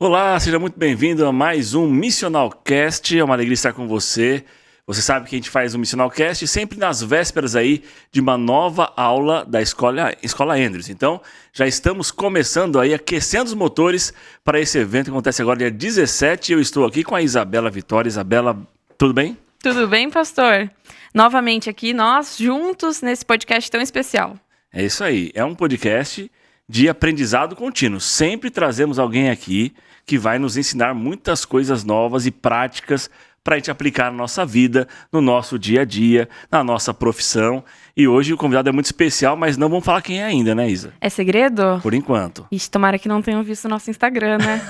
Olá, seja muito bem-vindo a mais um Missionalcast. É uma alegria estar com você. Você sabe que a gente faz o Missionalcast sempre nas vésperas aí de uma nova aula da Escola Andrews. Então, já estamos começando aí, aquecendo os motores para esse evento que acontece agora dia 17. Eu estou aqui com a Isabela Vitória. Isabela, tudo bem? Tudo bem, pastor? Novamente aqui, nós juntos nesse podcast tão especial. É isso aí, é um podcast de aprendizado contínuo. Sempre trazemos alguém aqui que vai nos ensinar muitas coisas novas e práticas para a gente aplicar na nossa vida, no nosso dia a dia, na nossa profissão. E hoje o convidado é muito especial, mas não vamos falar quem é ainda, né, Isa? É segredo? Por enquanto. Ixi, tomara que não tenham visto o nosso Instagram, né?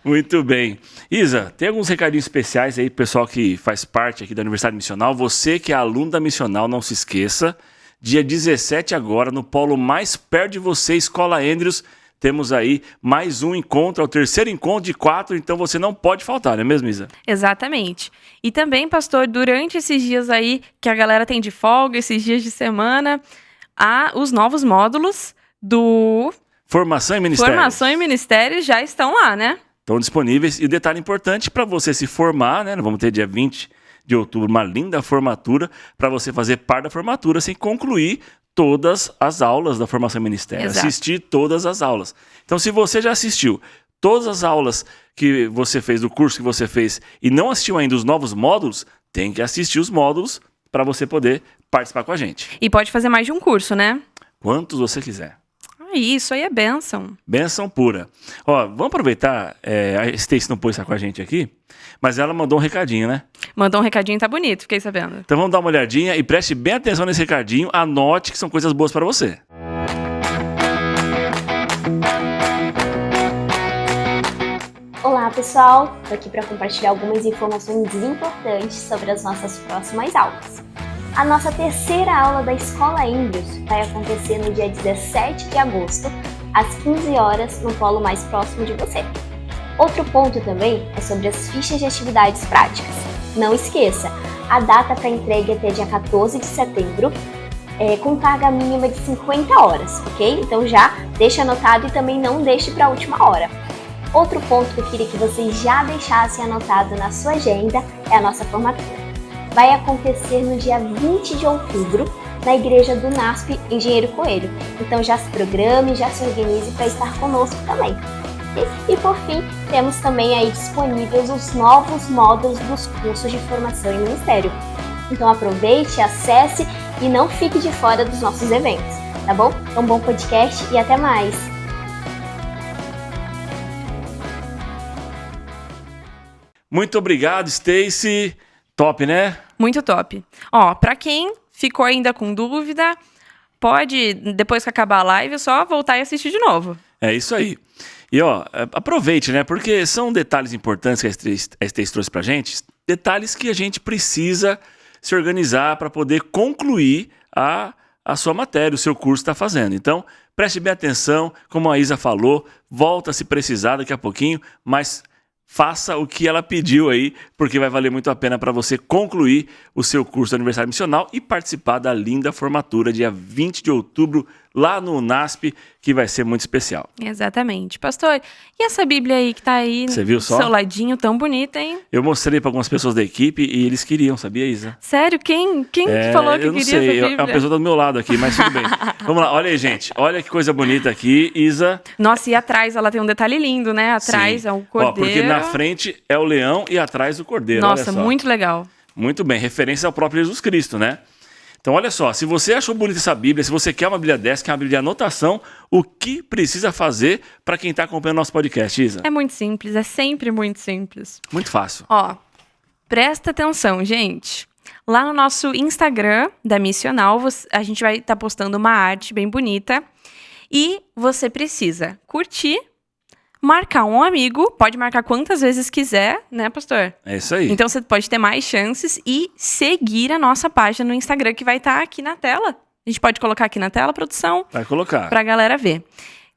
Muito bem. Isa, tem alguns recadinhos especiais aí pro pessoal que faz parte aqui da Universidade Missional. Você que é aluno da Missional, não se esqueça. Dia 17 agora, no polo mais perto de você, Escola Andrews, temos aí mais um encontro, é o terceiro encontro de 4, então você não pode faltar, não é mesmo, Isa? Exatamente. E também, pastor, durante esses dias aí que a galera tem de folga, esses dias de semana, há os novos módulos do Formação e Ministérios já estão lá, né? Estão disponíveis. E detalhe importante, para você se formar, né? Vamos ter dia 20 de outubro uma linda formatura para você fazer parte da formatura sem concluir todas as aulas da Formação e Ministério. Exato. Assistir todas as aulas. Então, se você já assistiu todas as aulas que você fez, do curso que você fez, e não assistiu ainda os novos módulos, tem que assistir os módulos para você poder participar com a gente. E pode fazer mais de um curso, né? Quantos você quiser. Isso aí é bênção. Bênção pura. Ó, vamos aproveitar, a Stacy não pôs estar com a gente aqui, mas ela mandou um recadinho, né? Mandou um recadinho, tá bonito, fiquei sabendo. Então vamos dar uma olhadinha e preste bem atenção nesse recadinho, anote que são coisas boas para você. Olá pessoal, estou aqui para compartilhar algumas informações importantes sobre as nossas próximas aulas. A nossa terceira aula da Escola Andrews vai acontecer no dia 17 de agosto, às 15 horas, no polo mais próximo de você. Outro ponto também é sobre as fichas de atividades práticas. Não esqueça, a data para entrega é até dia 14 de setembro, com carga mínima de 50 horas, ok? Então já deixe anotado e também não deixe para a última hora. Outro ponto que eu queria que vocês já deixassem anotado na sua agenda é a nossa formatura. Vai acontecer no dia 20 de outubro, na igreja do NASP Engenheiro Coelho. Então já se programe, já se organize para estar conosco também. E por fim, temos também aí disponíveis os novos módulos dos cursos de formação e ministério. Então aproveite, acesse e não fique de fora dos nossos eventos, tá bom? Um bom podcast e até mais! Muito obrigado, Stacy. Top, né? Muito top. Ó, pra quem ficou ainda com dúvida, pode, depois que acabar a live, só voltar e assistir de novo. É isso aí. E ó, aproveite, né? Porque são detalhes importantes que a Stacy trouxe pra gente, detalhes que a gente precisa se organizar para poder concluir a sua matéria, o seu curso está fazendo. Então, preste bem atenção, como a Isa falou, volta se precisar daqui a pouquinho, mas faça o que ela pediu aí, porque vai valer muito a pena para você concluir o seu curso da Universidade Missional e participar da linda formatura dia 20 de outubro lá no NASP, que vai ser muito especial. Exatamente. Pastor, e essa Bíblia aí que tá aí Você viu só? Do seu ladinho, tão bonita, hein? Eu mostrei para algumas pessoas da equipe e eles queriam, sabia, Isa? Sério? Quem falou que eu não queria sei, essa Bíblia? É uma pessoa do meu lado aqui, mas tudo bem. Vamos lá, olha aí, gente. Olha que coisa bonita aqui, Isa. Nossa, e atrás ela tem um detalhe lindo, né? Atrás Sim. é um cordeiro. Ó, porque na frente é o leão e atrás o cordeiro. Nossa, olha só. muito legal. Muito bem, referência ao próprio Jesus Cristo, né? Então, olha só, se você achou bonita essa Bíblia, se você quer uma Bíblia dessa, quer uma Bíblia de anotação, o que precisa fazer para quem está acompanhando nosso podcast, Isa? É muito simples, é sempre muito simples. Muito fácil. Ó, presta atenção, gente. Lá no nosso Instagram da Missional, a gente vai estar postando uma arte bem bonita. E você precisa curtir, marcar um amigo, pode marcar quantas vezes quiser, né, pastor? É isso aí. Então você pode ter mais chances e seguir a nossa página no Instagram, que vai estar aqui na tela. A gente pode colocar aqui na tela, produção? Vai colocar. Pra galera ver.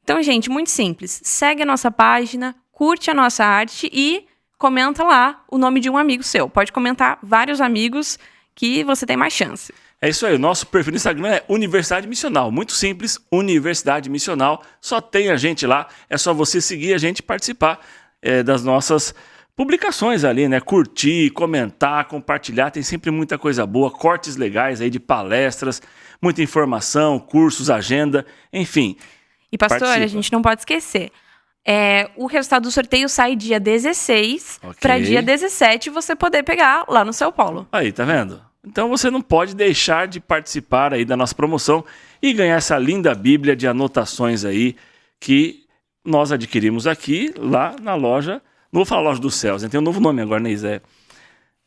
Então, gente, muito simples. Segue a nossa página, curte a nossa arte e comenta lá o nome de um amigo seu. Pode comentar vários amigos que você tem mais chance. É isso aí, o nosso perfil no Instagram é Universidade Missional. Muito simples, Universidade Missional. Só tem a gente lá, é só você seguir a gente e participar das nossas publicações ali, né? Curtir, comentar, compartilhar, tem sempre muita coisa boa, cortes legais aí de palestras, muita informação, cursos, agenda, enfim. E pastor, Participa. a gente não pode esquecer, o resultado do sorteio sai dia 16, para dia 17 você poder pegar lá no seu polo. Aí, tá vendo? Então você não pode deixar de participar aí da nossa promoção e ganhar essa linda Bíblia de anotações aí que nós adquirimos aqui, lá na loja. Não vou falar loja dos céus, né? Tem um novo nome agora, né, Isé?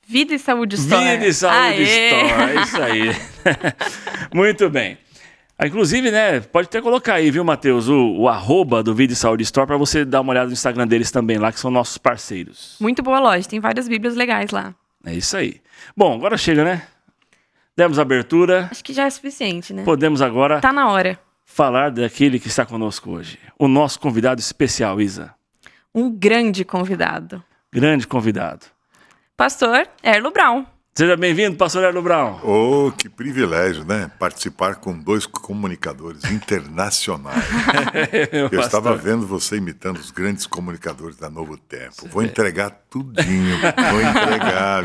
Vida e Saúde Store. Vida e Saúde Store, é isso aí. Muito bem. Inclusive, né, pode até colocar aí, viu, Matheus, o arroba do Vida e Saúde Store para você dar uma olhada no Instagram deles também lá, que são nossos parceiros. Muito boa loja, tem várias bíblias legais lá. É isso aí. Bom, agora chega, né? Demos abertura. Acho que já é suficiente, né? Podemos agora Tá na hora. falar daquele que está conosco hoje. O nosso convidado especial, Isa. Um grande convidado. Grande convidado. Pastor Erlo Brown. Seja bem-vindo, pastor Erlo Brown. Oh, que privilégio, né? Participar com 2 comunicadores internacionais. Eu estava vendo você imitando os grandes comunicadores da Novo Tempo. Vou entregar tudinho, vou entregar.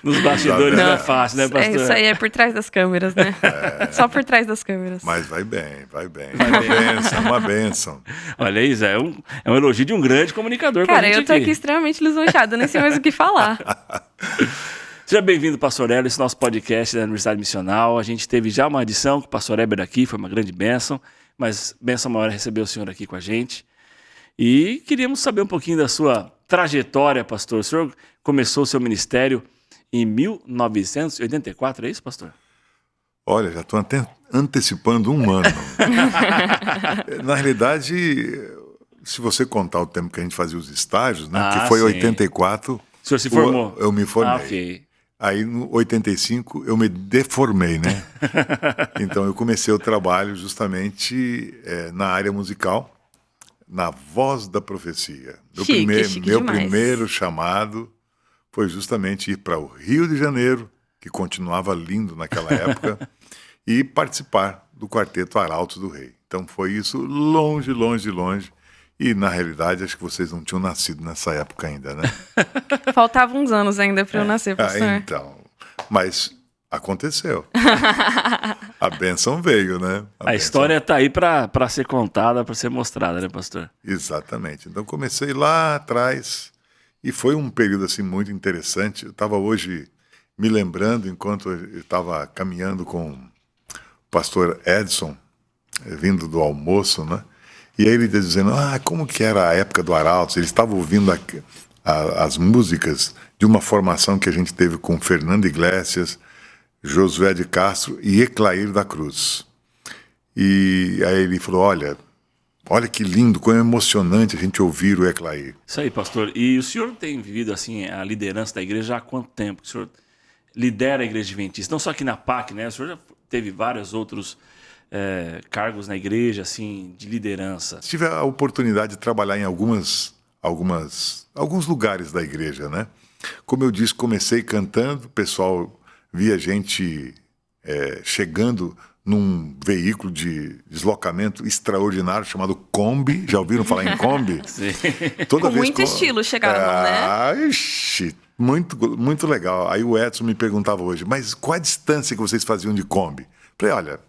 Nos bastidores não é fácil, né, pastor? Isso aí é por trás das câmeras, né? Só por trás das câmeras. Mas vai bem, vai bem. Uma bênção. Olha, Isa, é um elogio de um grande comunicador. Cara, pra gente eu tô aqui extremamente lisonjeada, nem sei mais o que falar. Seja bem-vindo, pastor Erlo, esse nosso podcast da Universidade Missional. A gente teve já uma edição com o pastor Eber aqui, foi uma grande bênção, mas bênção maior é receber o senhor aqui com a gente. E queríamos saber um pouquinho da sua trajetória, pastor. O senhor começou o seu ministério em 1984, é isso, pastor? Olha, já estou até antecipando um ano. Na realidade, se você contar o tempo que a gente fazia os estágios, né, que foi em 84... O senhor se formou? Eu me formei. Ok. Aí, no 85, eu me deformei, né? Então, eu comecei o trabalho justamente na área musical, na Voz da Profecia. Meu primeiro chamado foi justamente ir para o Rio de Janeiro, que continuava lindo naquela época, e participar do Quarteto Arautos do Rei. Então, foi isso longe, longe, longe. E, na realidade, acho que vocês não tinham nascido nessa época ainda, né? Faltavam uns anos ainda para eu nascer, pastor. Então, mas aconteceu. A bênção veio, né? A história está aí para ser contada, para ser mostrada, né, pastor? Exatamente. Então, comecei lá atrás e foi um período assim muito interessante. Eu estava hoje me lembrando, enquanto eu estava caminhando com o pastor Edson, vindo do almoço, né? E aí ele dizendo, como que era a época do Arautos? Ele estava ouvindo as músicas de uma formação que a gente teve com Fernando Iglesias, Josué de Castro e Eclair da Cruz. E aí ele falou, olha que lindo, como é emocionante a gente ouvir o Eclair. Isso aí, pastor. E o senhor tem vivido assim a liderança da igreja há quanto tempo? O senhor lidera a igreja adventista? Não só aqui na PAC, né? O senhor já teve vários outros cargos na igreja, assim, de liderança. Tive a oportunidade de trabalhar em alguns lugares da igreja, né? Como eu disse, comecei cantando, o pessoal via gente chegando num veículo de deslocamento extraordinário chamado Kombi. Já ouviram falar em Kombi? Sim. Com muito estilo chegaram, né? Ixi, muito, muito legal. Aí o Edson me perguntava hoje, mas qual a distância que vocês faziam de Kombi? Falei, olha,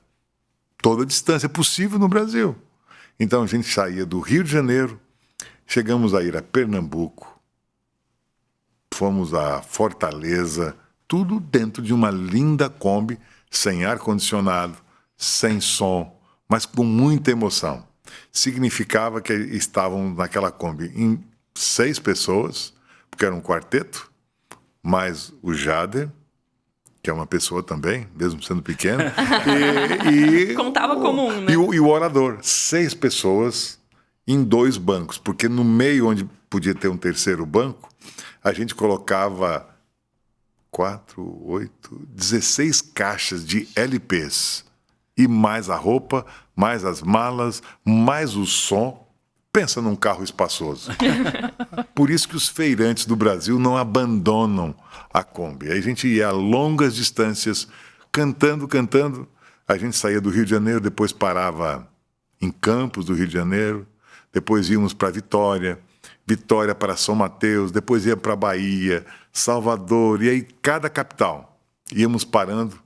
toda a distância possível no Brasil. Então a gente saía do Rio de Janeiro, chegamos a ir a Pernambuco, fomos a Fortaleza, tudo dentro de uma linda Kombi, sem ar-condicionado, sem som, mas com muita emoção. Significava que estavam naquela Kombi em 6 pessoas, porque era um quarteto, mais o Jader, que é uma pessoa também, mesmo sendo pequeno. Contava como um, né? E o orador. 6 pessoas em 2 bancos, porque no meio onde podia ter um terceiro banco, a gente colocava 16 caixas de LPs. E mais a roupa, mais as malas, mais o som, Pensa num carro espaçoso. Por isso que os feirantes do Brasil não abandonam a Kombi. Aí a gente ia a longas distâncias, cantando. A gente saía do Rio de Janeiro, depois parava em Campos do Rio de Janeiro, depois íamos para Vitória para São Mateus, depois ia para Bahia, Salvador, e aí cada capital íamos parando,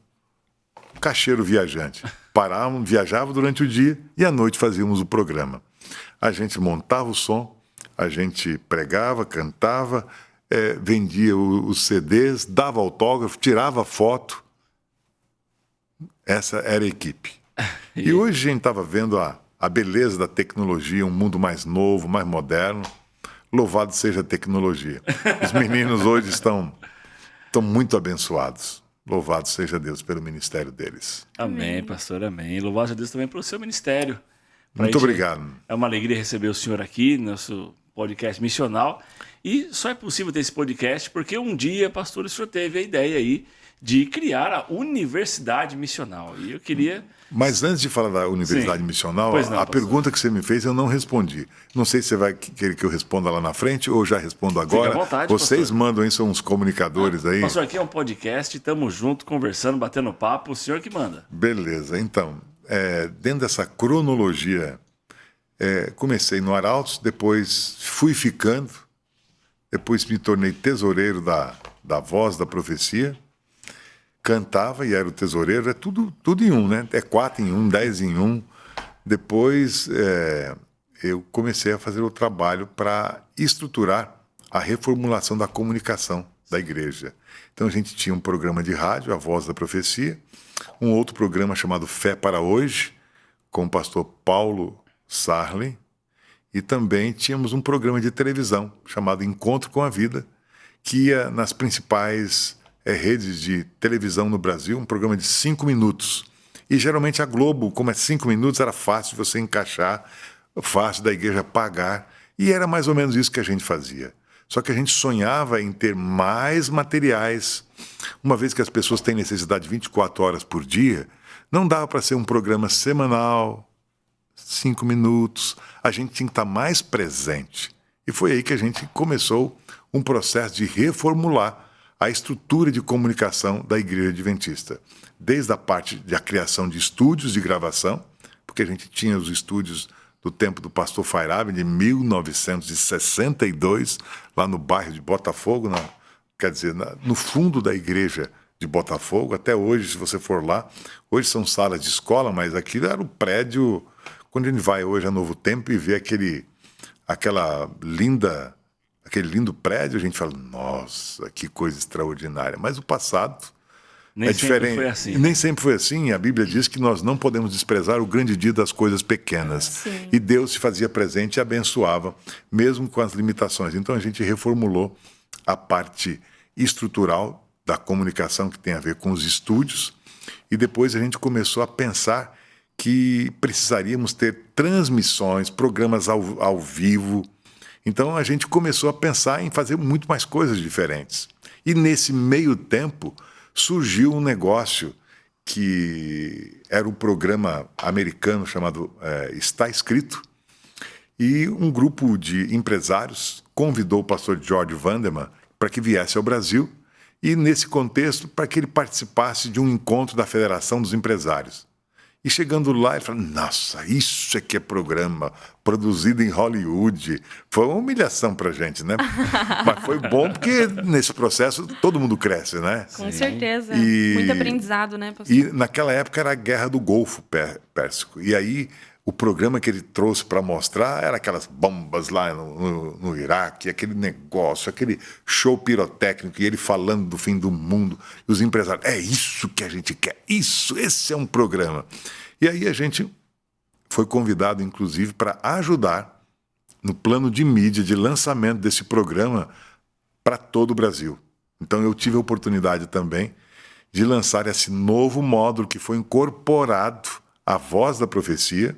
cacheiro viajante. Parávamos, viajava durante o dia e à noite fazíamos o programa. A gente montava o som, a gente pregava, cantava, vendia os CDs, dava autógrafo, tirava foto. Essa era a equipe. E hoje a gente estava vendo a beleza da tecnologia, um mundo mais novo, mais moderno. Louvado seja a tecnologia. Os meninos hoje estão muito abençoados. Louvado seja Deus pelo ministério deles. Amém, pastor, amém. Louvado seja Deus também pelo seu ministério. Muito obrigado. É uma alegria receber o senhor aqui, nosso podcast missional. E só é possível ter esse podcast porque um dia, pastor, o senhor teve a ideia aí de criar a Universidade Missional. E eu queria... Mas antes de falar da Universidade Missional, a pergunta que você me fez eu não respondi. Não sei se você vai querer que eu responda lá na frente ou já respondo agora. Fique à vontade, vocês pastor. Mandam aí, são uns comunicadores aí. Pastor, aqui é um podcast, estamos juntos, conversando, batendo papo, o senhor que manda. Beleza, então, dentro dessa cronologia, comecei no Arautos, depois fui ficando, depois me tornei tesoureiro da Voz da Profecia, cantava e era o tesoureiro, tudo em um, né? 4 em 1, 10 em 1. Depois eu comecei a fazer o trabalho para estruturar a reformulação da comunicação da igreja. Então a gente tinha um programa de rádio, A Voz da Profecia, um outro programa chamado Fé para Hoje, com o pastor Paulo Sarley, e também tínhamos um programa de televisão chamado Encontro com a Vida, que ia nas principais redes de televisão no Brasil, um programa de 5 minutos. E geralmente a Globo, como é 5 minutos, era fácil você encaixar, fácil da igreja pagar, e era mais ou menos isso que a gente fazia. Só que a gente sonhava em ter mais materiais. Uma vez que as pessoas têm necessidade de 24 horas por dia, não dava para ser um programa semanal, 5 minutos. A gente tinha que estar mais presente. E foi aí que a gente começou um processo de reformular a estrutura de comunicação da Igreja Adventista. Desde a parte da criação de estúdios de gravação, porque a gente tinha os estúdios do tempo do pastor Fairab, de 1962, lá no bairro de Botafogo, no fundo da igreja de Botafogo. Até hoje, se você for lá, hoje são salas de escola, mas aquilo era o prédio. Quando a gente vai hoje a Novo Tempo e vê aquele lindo prédio, a gente fala, nossa, que coisa extraordinária. Mas o passado é diferente. Foi assim. Nem sempre foi assim. A Bíblia diz que nós não podemos desprezar o grande dia das coisas pequenas. Sim. E Deus se fazia presente e abençoava, mesmo com as limitações. Então a gente reformulou a parte estrutural da comunicação que tem a ver com os estúdios. E depois a gente começou a pensar que precisaríamos ter transmissões, programas ao vivo. Então a gente começou a pensar em fazer muito mais coisas diferentes. E nesse meio tempo surgiu um negócio que era um programa americano chamado Está Escrito, e um grupo de empresários convidou o pastor George Vanderman para que viesse ao Brasil, e nesse contexto para que ele participasse de um encontro da Federação dos Empresários. E chegando lá, ele falou, nossa, isso aqui é programa produzido em Hollywood. Foi uma humilhação pra gente, né? Mas foi bom porque nesse processo todo mundo cresce, né? Com certeza. Muito aprendizado, né, pastor? E naquela época era a Guerra do Golfo Pérsico. E aí o programa que ele trouxe para mostrar era aquelas bombas lá no Iraque, aquele negócio, aquele show pirotécnico, e ele falando do fim do mundo, e os empresários, é isso que a gente quer, esse é um programa. E aí a gente foi convidado, inclusive, para ajudar no plano de mídia, de lançamento desse programa para todo o Brasil. Então eu tive a oportunidade também de lançar esse novo módulo que foi incorporado à Voz da Profecia.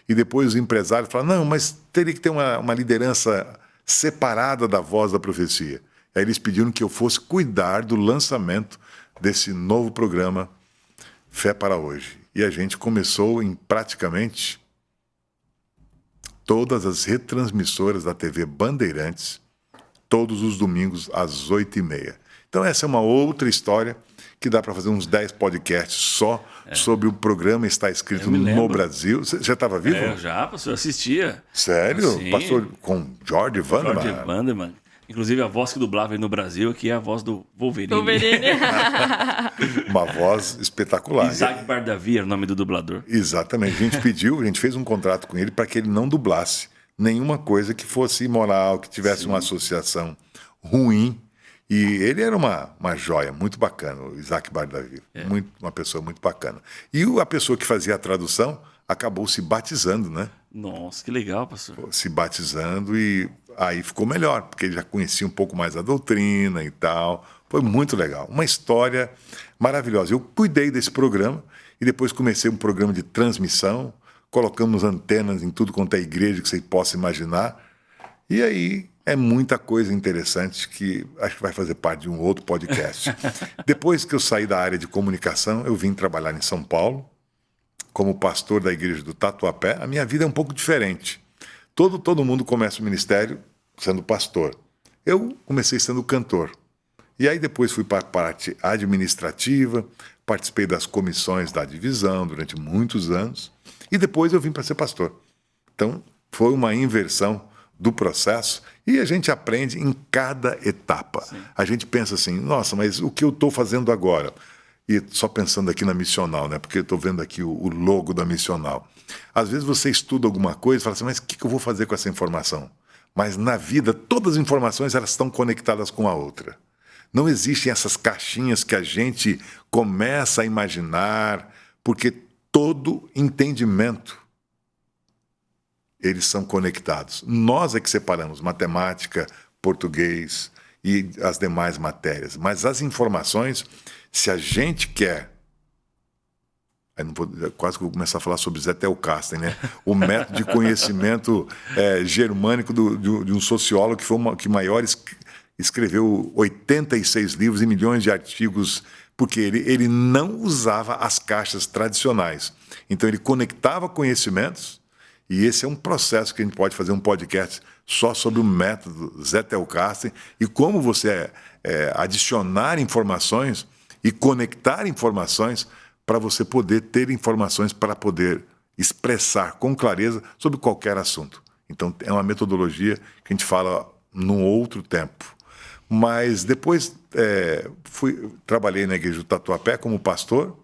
E depois os empresários falaram, não, mas teria que ter uma liderança separada da Voz da Profecia. Aí eles pediram que eu fosse cuidar do lançamento desse novo programa Fé para Hoje. E a gente começou em praticamente todas as retransmissoras da TV Bandeirantes, todos os domingos às 8h30. Então essa é uma outra história que dá para fazer uns 10 podcasts só sobre o programa Está Escrito no Brasil. Você já estava vivo? Eu já, pastor, assistia. Sério? Sim. Pastor com George Vanderman? George Vanderman. Inclusive, a voz que dublava aí no Brasil aqui é a voz do Wolverine. Uma voz espetacular. Isaac Bardavi era o nome do dublador. Exatamente. A gente fez um contrato com ele para que ele não dublasse nenhuma coisa que fosse imoral, que tivesse uma associação ruim. E ele era uma joia muito bacana, o Isaac Bardavi. Uma pessoa muito bacana. E a pessoa que fazia a tradução acabou se batizando, né? Nossa, que legal, pastor. Se batizando e aí ficou melhor, porque ele já conhecia um pouco mais a doutrina e tal. Foi muito legal. Uma história maravilhosa. Eu cuidei desse programa e depois comecei um programa de transmissão. Colocamos antenas em tudo quanto é igreja que você possa imaginar. E aí é muita coisa interessante que acho que vai fazer parte de um outro podcast. Depois que eu saí da área de comunicação, eu vim trabalhar em São Paulo como pastor da igreja do Tatuapé. A minha vida é um pouco diferente. Todo mundo começa o ministério sendo pastor. Eu comecei sendo cantor. E aí depois fui para a parte administrativa, participei das comissões da divisão durante muitos anos. E depois eu vim para ser pastor. Então foi uma inversão do processo e a gente aprende em cada etapa. Sim. A gente pensa assim, nossa, mas o que eu estou fazendo agora? E só pensando aqui na missional, né? Porque eu estou vendo aqui o logo da missional. Às vezes você estuda alguma coisa e fala assim, mas o que eu vou fazer com essa informação? Mas na vida, todas as informações elas estão conectadas com a outra. Não existem essas caixinhas que a gente começa a imaginar, porque todo entendimento, eles são conectados. Nós é que separamos matemática, português e as demais matérias. Mas as informações, se a gente quer... Aí não vou, quase que vou começar a falar sobre Zé Telcasten, né? O método de conhecimento germânico de um sociólogo que maior escreveu 86 livros e milhões de artigos, porque ele não usava as caixas tradicionais. Então ele conectava conhecimentos, e esse é um processo que a gente pode fazer um podcast só sobre o método Zé Telcasten e como você adicionar informações e conectar informações para você poder ter informações para poder expressar com clareza sobre qualquer assunto. Então é uma metodologia que a gente fala num outro tempo. Mas depois trabalhei na igreja do Tatuapé como pastor.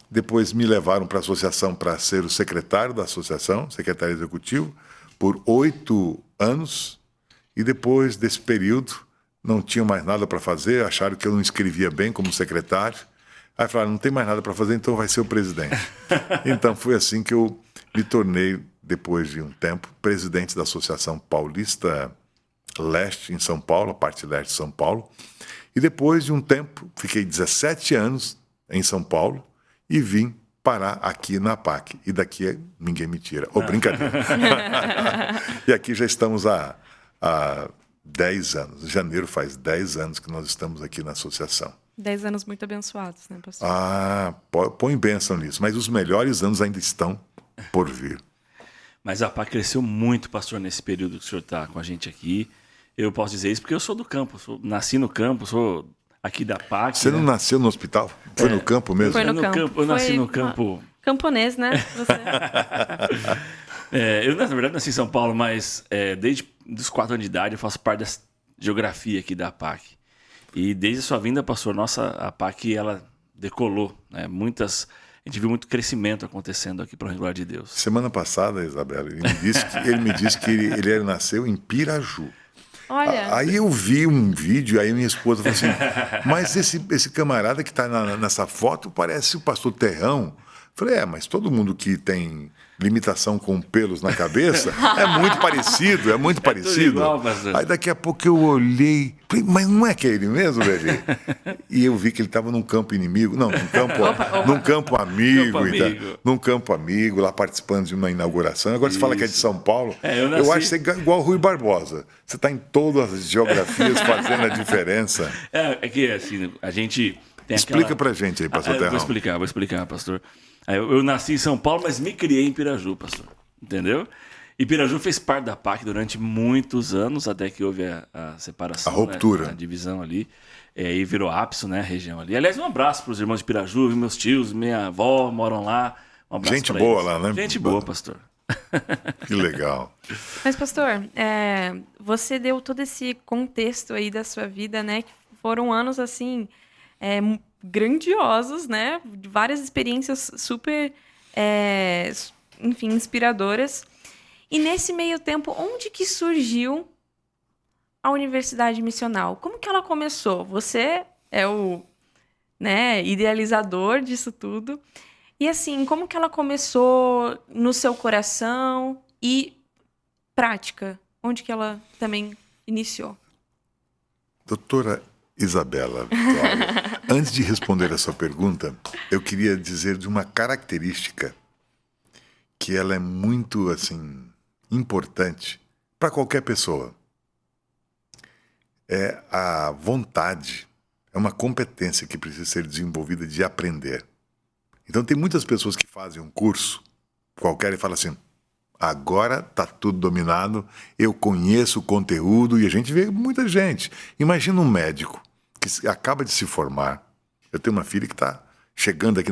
Depois me levaram para a associação para ser o secretário da associação, secretário executivo, por 8 anos. E depois desse período, não tinha mais nada para fazer, acharam que eu não escrevia bem como secretário. Aí falaram, não tem mais nada para fazer, então vai ser o presidente. Então foi assim que eu me tornei, depois de um tempo, presidente da Associação Paulista Leste, em São Paulo, a parte leste de São Paulo. E depois de um tempo, fiquei 17 anos em São Paulo, e vim parar aqui na APAC. E daqui ninguém me tira. Brincadeira. E aqui já estamos há 10 anos. Em janeiro faz 10 anos que nós estamos aqui na associação. 10 anos muito abençoados, né, pastor? Põe bênção nisso. Mas os melhores anos ainda estão por vir. Mas a APAC cresceu muito, pastor, nesse período que o senhor está com a gente aqui. Eu posso dizer isso porque eu sou do campo. Nasci no campo, sou... aqui da PAC. Você não nasceu no hospital? Foi no campo mesmo? Foi no campo. Eu nasci no campo. Camponês, né? Você... eu, na verdade, nasci em São Paulo, mas desde os 4 anos de idade eu faço parte da geografia aqui da PAC. E desde a sua vinda, pastor, a PAC ela decolou. Né? A gente viu muito crescimento acontecendo aqui para a glória de Deus. Semana passada, Isabela, ele me disse que ele nasceu em Piraju. Olha. Aí eu vi um vídeo, aí minha esposa falou assim, mas esse camarada que está nessa foto parece o pastor Terrão. Falei, mas todo mundo que tem limitação com pelos na cabeça é muito parecido, é muito parecido. Igual, pastor. Aí daqui a pouco eu olhei, falei, mas não é que é ele mesmo, velho? E eu vi que ele estava num campo inimigo, não, num campo amigo, num campo amigo, lá participando de uma inauguração. Agora você fala que é de São Paulo, eu acho que você é igual o Rui Barbosa. Você está em todas as geografias fazendo a diferença. É que assim, a gente tem Explica pra gente aí, pastor Terrão. Vou explicar, pastor. Eu nasci em São Paulo, mas me criei em Piraju, pastor. Entendeu? E Piraju fez parte da PAC durante muitos anos, até que houve a separação, A ruptura. Né, a divisão ali. E aí virou Apso, né, a região ali. Aliás, um abraço para os irmãos de Piraju, meus tios, minha avó moram lá. Um abraço Gente pra boa eles. lá, né? Gente boa, pastor. Que legal. Mas, pastor, você deu todo esse contexto aí da sua vida, né? Que foram anos, assim, grandiosos, né? Várias experiências super, enfim, inspiradoras. E nesse meio tempo, onde que surgiu a Universidade Missional? Como que ela começou? Você é o, né, idealizador disso tudo. E assim, como que ela começou no seu coração e prática? Onde que ela também iniciou? Doutora Isabela Vitória, antes de responder a sua pergunta, eu queria dizer de uma característica que ela é muito, assim, importante para qualquer pessoa. É a vontade, é uma competência que precisa ser desenvolvida de aprender. Então tem muitas pessoas que fazem um curso qualquer e falam assim, agora está tudo dominado, eu conheço o conteúdo, e a gente vê muita gente. Imagina um médico que acaba de se formar. Eu tenho uma filha que está chegando aqui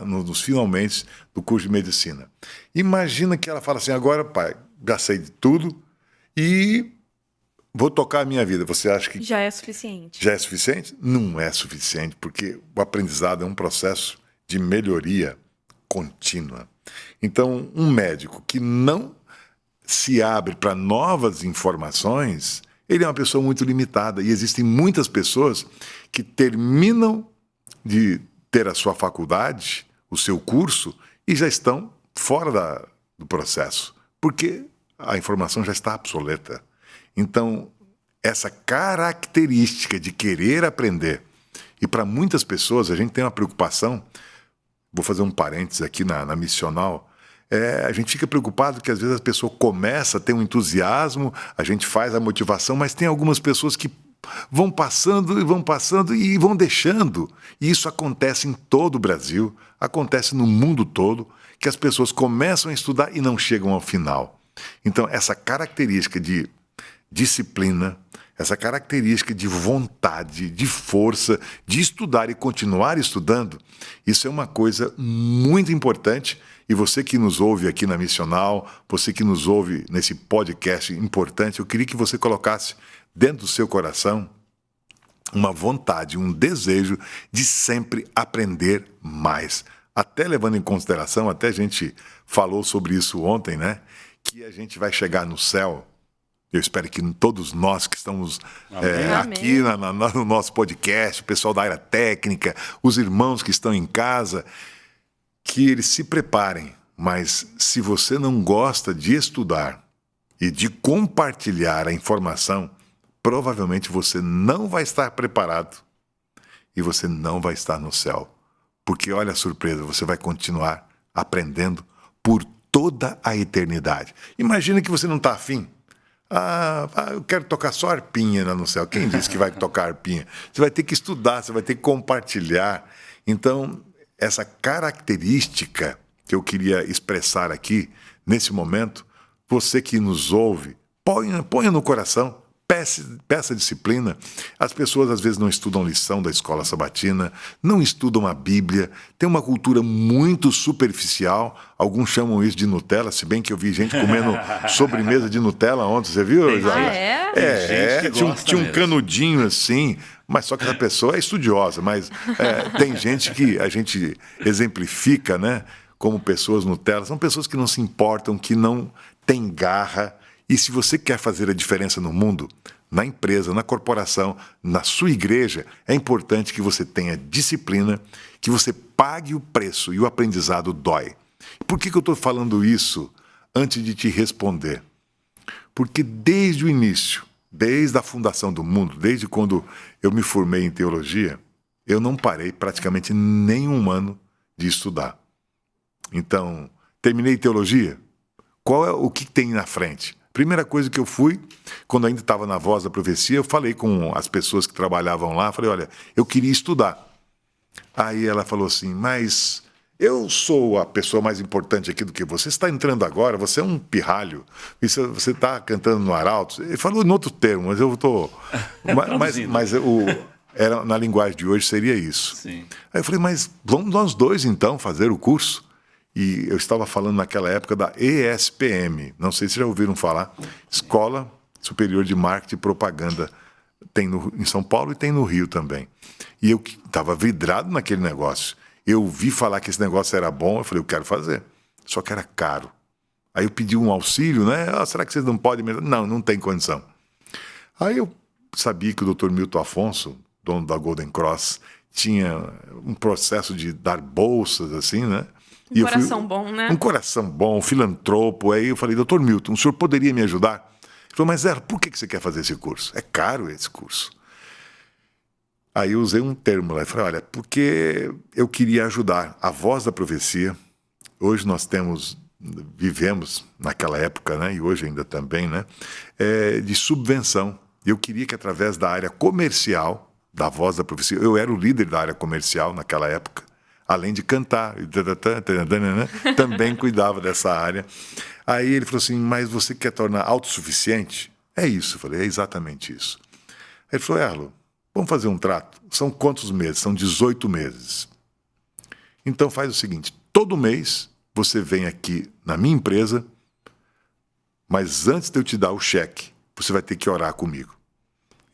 nos finalmente do curso de medicina. Imagina que ela fala assim, agora, pai, já sei de tudo e vou tocar a minha vida. Você acha que Já é suficiente? já é suficiente? Não é suficiente, porque o aprendizado é um processo de melhoria contínua. Então, um médico que não se abre para novas informações, ele é uma pessoa muito limitada. E existem muitas pessoas que terminam de ter a sua faculdade, o seu curso, e já estão fora do processo, porque a informação já está obsoleta. Então, essa característica de querer aprender, e para muitas pessoas a gente tem uma preocupação, vou fazer um parênteses aqui na missional, a gente fica preocupado que às vezes a pessoa começa a ter um entusiasmo, a gente faz a motivação, mas tem algumas pessoas que vão passando e vão deixando. E isso acontece em todo o Brasil, acontece no mundo todo, que as pessoas começam a estudar e não chegam ao final. Então, essa característica de disciplina, essa característica de vontade, de força, de estudar e continuar estudando, isso é uma coisa muito importante. E você que nos ouve aqui na Missional, você que nos ouve nesse podcast importante, eu queria que você colocasse dentro do seu coração uma vontade, um desejo de sempre aprender mais. Até levando em consideração, até a gente falou sobre isso ontem, né? Que a gente vai chegar no céu. Eu espero que todos nós que estamos aqui no nosso podcast, o pessoal da área técnica, os irmãos que estão em casa, que eles se preparem. Mas se você não gosta de estudar e de compartilhar a informação, provavelmente você não vai estar preparado e você não vai estar no céu. Porque olha a surpresa, você vai continuar aprendendo por toda a eternidade. Imagina que você não está afim. Eu quero tocar só arpinha lá no céu. Quem disse que vai tocar arpinha? Você vai ter que estudar, você vai ter que compartilhar. Então, essa característica que eu queria expressar aqui, nesse momento, você que nos ouve, ponha no coração, peça disciplina. As pessoas às vezes não estudam lição da escola sabatina, não estudam a Bíblia, tem uma cultura muito superficial, alguns chamam isso de Nutella, se bem que eu vi gente comendo sobremesa de Nutella ontem, você viu? Tinha um canudinho assim, mas só que essa pessoa é estudiosa, mas tem gente que a gente exemplifica, né, como pessoas Nutella, são pessoas que não se importam, que não têm garra. E se você quer fazer a diferença no mundo, na empresa, na corporação, na sua igreja, é importante que você tenha disciplina, que você pague o preço, e o aprendizado dói. Por que eu estou falando isso antes de te responder? Porque desde o início, desde a fundação do mundo, desde quando eu me formei em teologia, eu não parei praticamente nenhum ano de estudar. Então, terminei teologia, o que tem na frente? Primeira coisa que eu fui, quando ainda estava na Voz da Profecia, eu falei com as pessoas que trabalhavam lá, falei, olha, eu queria estudar. Aí ela falou assim, mas Eu sou a pessoa mais importante aqui do que você. Você está entrando agora, você é um pirralho. Você está cantando no arauto. Ele falou em outro termo, mas eu estou... Era, na linguagem de hoje seria isso. Sim. Aí eu falei, mas vamos nós dois então fazer o curso? E eu estava falando naquela época da ESPM. Não sei se já ouviram falar. Escola Superior de Marketing e Propaganda. Tem em São Paulo e tem no Rio também. E eu estava vidrado naquele negócio. Eu ouvi falar que esse negócio era bom, eu falei, eu quero fazer. Só que era caro. Aí eu pedi um auxílio, né? Será que vocês não podem? Não tem condição. Aí eu sabia que o Dr. Milton Afonso, dono da Golden Cross, tinha um processo de dar bolsas, assim, né? Um coração bom, né? Um coração bom, um filantropo. Aí eu falei, Dr. Milton, o senhor poderia me ajudar? Ele falou, mas Zé, por que você quer fazer esse curso? É caro esse curso. Aí eu usei um termo lá e falei, olha, porque eu queria ajudar a Voz da Profecia. Hoje nós vivemos naquela época, né, e hoje ainda também, né, de subvenção. Eu queria que através da área comercial da Voz da Profecia, eu era o líder da área comercial naquela época, além de cantar, também cuidava dessa área. Aí ele falou assim, mas você quer tornar autossuficiente? É isso, eu falei, é exatamente isso. Aí ele falou, Erlo, vamos fazer um trato. São quantos meses? São 18 meses. Então faz o seguinte, todo mês você vem aqui na minha empresa, mas antes de eu te dar o cheque, você vai ter que orar comigo.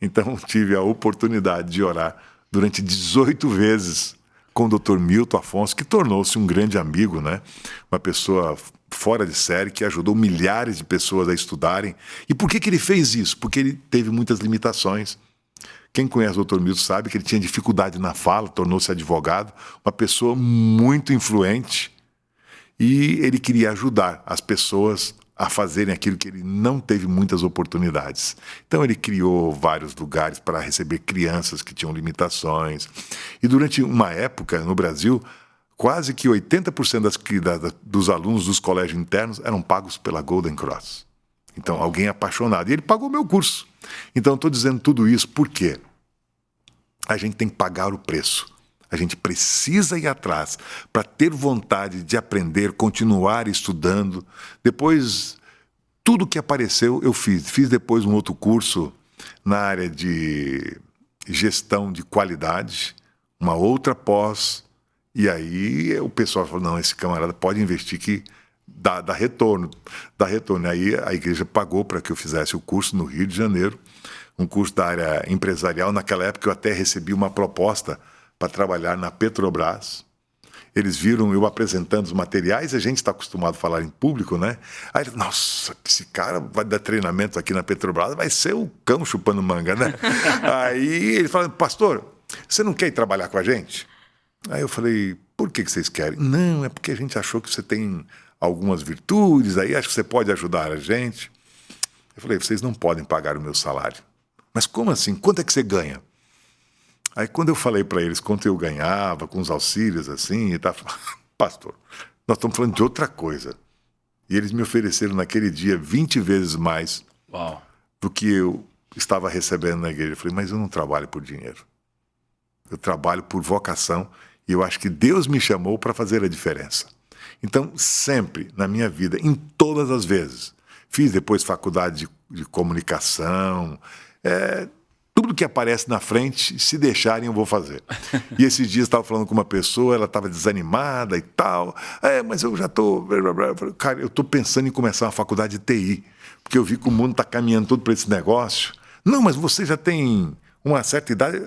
Então tive a oportunidade de orar durante 18 vezes com o Dr. Milton Afonso, que tornou-se um grande amigo, né? Uma pessoa fora de série, que ajudou milhares de pessoas a estudarem. E por que ele fez isso? Porque ele teve muitas limitações. Quem conhece o Dr. Milton sabe que ele tinha dificuldade na fala, tornou-se advogado, uma pessoa muito influente, e ele queria ajudar as pessoas a fazerem aquilo que ele não teve muitas oportunidades. Então ele criou vários lugares para receber crianças que tinham limitações. E durante uma época, no Brasil, quase que 80% dos alunos dos colégios internos eram pagos pela Golden Cross. Então, alguém apaixonado. E ele pagou meu curso. Então, estou dizendo tudo isso porque a gente tem que pagar o preço. A gente precisa ir atrás para ter vontade de aprender, continuar estudando. Depois, tudo que apareceu, eu fiz. Fiz depois um outro curso na área de gestão de qualidade, uma outra pós. E aí o pessoal falou, não, esse camarada pode investir que dá retorno. Dá retorno. Aí a igreja pagou para que eu fizesse o curso no Rio de Janeiro, um curso da área empresarial. Naquela época eu até recebi uma proposta para trabalhar na Petrobras. Eles viram eu apresentando os materiais, a gente está acostumado a falar em público, né? Aí, nossa, esse cara vai dar treinamento aqui na Petrobras, vai ser o cão chupando manga, né? Aí ele falou, pastor, você não quer ir trabalhar com a gente? Aí eu falei, por que vocês querem? Não, é porque a gente achou que você tem algumas virtudes, aí acho que você pode ajudar a gente. Eu falei, vocês não podem pagar o meu salário. Mas como assim? Quanto é que você ganha? Aí quando eu falei para eles quanto eu ganhava, com os auxílios assim, e tá, pastor, nós estamos falando de outra coisa. E eles me ofereceram naquele dia 20 vezes mais do que eu estava recebendo na igreja. Eu falei, mas eu não trabalho por dinheiro. Eu trabalho por vocação e eu acho que Deus me chamou para fazer a diferença. Então, sempre na minha vida, em todas as vezes, fiz depois faculdade de comunicação, tudo que aparece na frente, se deixarem, eu vou fazer. E esses dias eu estava falando com uma pessoa, ela estava desanimada e tal. Mas eu já estou... Cara, eu estou pensando em começar uma faculdade de TI, porque eu vi que o mundo está caminhando todo para esse negócio. Não, mas você já tem uma certa idade...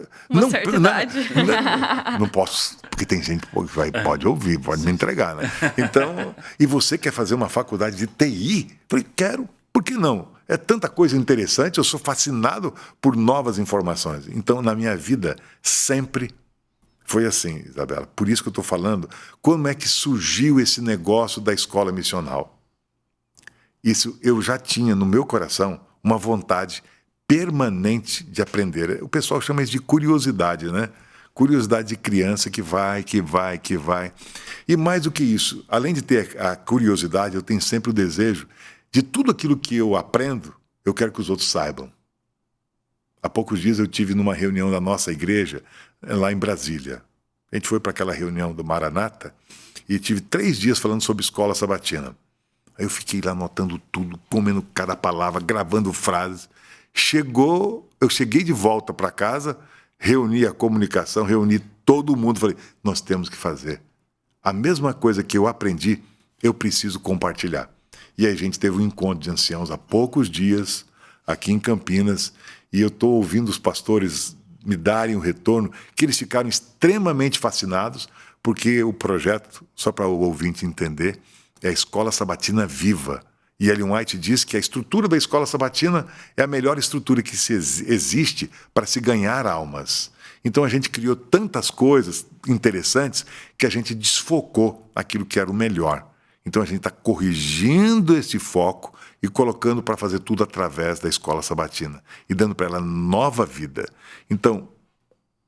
Não posso, porque tem gente que pode ouvir, pode me entregar, né? Então, e você quer fazer uma faculdade de TI? Eu falei, quero, por que não? É tanta coisa interessante, eu sou fascinado por novas informações. Então, na minha vida, sempre foi assim, Isabela. Por isso que eu estou falando, como é que surgiu esse negócio da escola missional? Isso eu já tinha no meu coração uma vontade permanente de aprender. O pessoal chama isso de curiosidade, né? Curiosidade de criança que vai. E mais do que isso, além de ter a curiosidade, eu tenho sempre o desejo de tudo aquilo que eu aprendo, eu quero que os outros saibam. Há poucos dias eu tive numa reunião da nossa igreja, lá em Brasília. A gente foi para aquela reunião do Maranata e tive 3 dias falando sobre escola sabatina. Aí eu fiquei lá anotando tudo, comendo cada palavra, gravando frases. Eu cheguei de volta para casa, reuni a comunicação, reuni todo mundo, falei, nós temos que fazer. A mesma coisa que eu aprendi, eu preciso compartilhar. E aí a gente teve um encontro de anciãos há poucos dias, aqui em Campinas, e eu estou ouvindo os pastores me darem um retorno, que eles ficaram extremamente fascinados, porque o projeto, só para o ouvinte entender, é a Escola Sabatina Viva. E Ellen White diz que a estrutura da Escola Sabatina é a melhor estrutura que existe para se ganhar almas. Então a gente criou tantas coisas interessantes que a gente desfocou aquilo que era o melhor. Então a gente está corrigindo esse foco e colocando para fazer tudo através da Escola Sabatina e dando para ela nova vida. Então,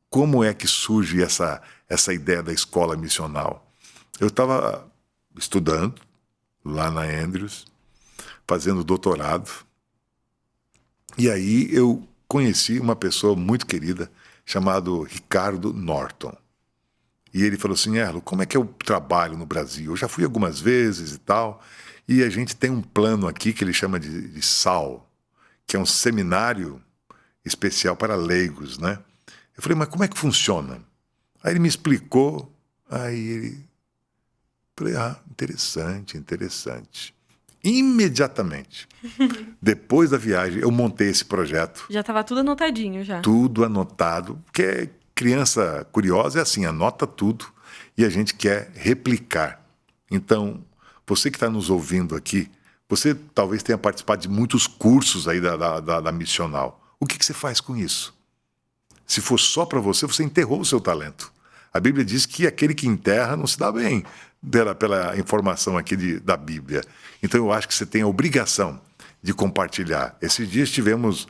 como é que surge essa ideia da escola missional? Eu estava estudando lá na Andrews, fazendo doutorado, e aí eu conheci uma pessoa muito querida chamado Ricardo Norton. E ele falou assim, Erlo, como é que eu trabalho no Brasil? Eu já fui algumas vezes e tal, e a gente tem um plano aqui que ele chama de SAL, que é um seminário especial para leigos, né? Eu falei, mas como é que funciona? Aí ele me explicou, falei, interessante. Imediatamente, depois da viagem, eu montei esse projeto. Já estava tudo anotadinho, já. Tudo anotado, porque criança curiosa é assim, anota tudo e a gente quer replicar. Então, você que está nos ouvindo aqui, você talvez tenha participado de muitos cursos aí da missional. O que você faz com isso? Se for só para você, você enterrou o seu talento. A Bíblia diz que aquele que enterra não se dá bem, pela informação aqui da Bíblia. Então eu acho que você tem a obrigação de compartilhar. Esses dias tivemos